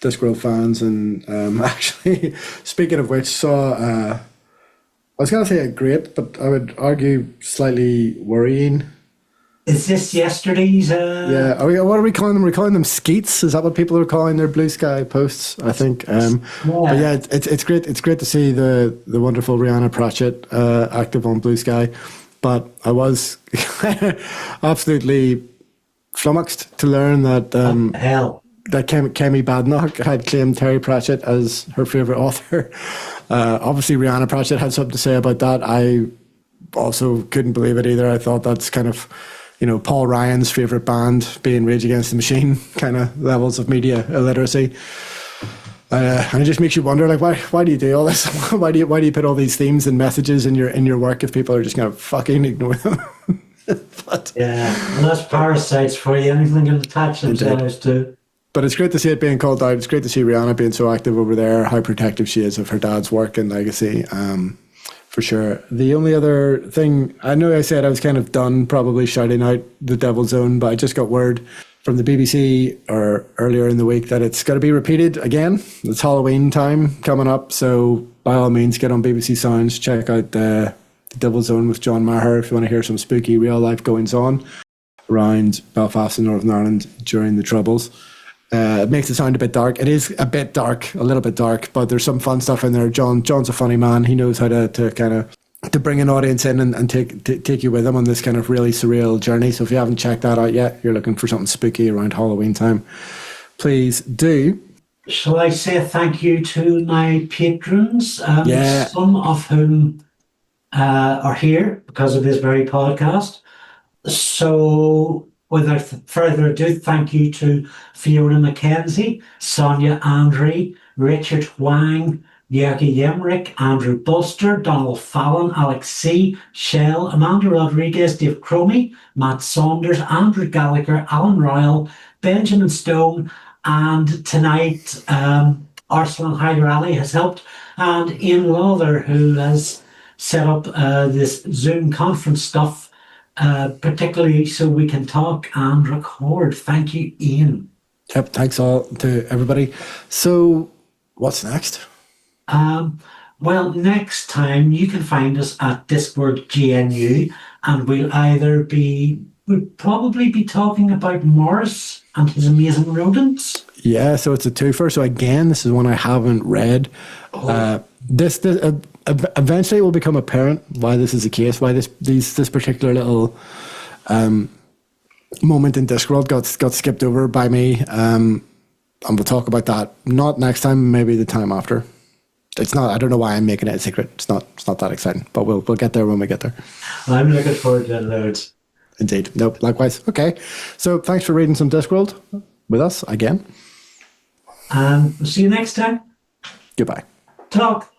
Discworld fans. And actually, speaking of which, saw, I was going to say a great, but I would argue slightly worrying. Is this yesterday's? Yeah, what are we calling them? We're calling them skeets. Is that what people are calling their Blue Sky posts? I think. But yeah, it's great. It's great to see the wonderful Rihanna Pratchett active on Blue Sky. But I was absolutely flummoxed to learn that that Kemi Badenoch had claimed Terry Pratchett as her favourite author. Obviously, Rihanna Pratchett had something to say about that. I also couldn't believe it either. I thought that's kind of, you know, Paul Ryan's favourite band being Rage Against the Machine kind of levels of media illiteracy. And it just makes you wonder, like, why do you do all this? why do you put all these themes and messages in your work if people are just going to fucking ignore them? But, yeah, and that's parasites for you. Anything can attach themselves to. But it's great to see it being called out. It's great to see Rihanna being so active over there, how protective she is of her dad's work and legacy, for sure. The only other thing, I know I said I was kind of done probably shouting out the Devil's Own, but I just got word from the BBC or earlier in the week that it's got to be repeated again. It's Halloween time coming up, so by all means get on BBC Sounds, check out the Devil's Own with John Maher if you want to hear some spooky real life goings on around Belfast and Northern Ireland during the Troubles. It makes it sound a bit dark. It is a bit dark, a little bit dark, but there's some fun stuff in there. John's a funny man. He knows how to kind of to bring an audience in and take you with him on this kind of really surreal journey. So if you haven't checked that out yet, you're looking for something spooky around Halloween time, please do. Shall I say a thank you to my patrons? Some of whom are here because of this very podcast. So without further ado, thank you to Fiona McKenzie, Sonia Andre, Richard Wang, Yergi Yemrick, Andrew Bolster, Donald Fallon, Alex C., Shell, Amanda Rodriguez, Dave Cromie, Matt Saunders, Andrew Gallagher, Alan Ryle, Benjamin Stone, and tonight Arsalan Hyder Ali has helped, and Ian Lawther, who has set up this Zoom conference stuff, particularly so we can talk and record. Thank you, Ian. Yep, thanks all to everybody. So what's next? Well, next time you can find us at Discworld GNU, and we'll probably be talking about Morris and his amazing rodents. Yeah, so it's a twofer. So again, this is one I haven't read. This eventually it will become apparent why this is the case, why this particular little moment in Discworld got skipped over by me. And we'll talk about that not next time, maybe the time after. It's not. I don't know why I'm making it a secret. It's not that exciting, but we'll get there when we get there. I'm looking forward to it loads. Indeed. Nope. Likewise. Okay. So thanks for reading some Discworld with us again. We'll see you next time. Goodbye. Talk.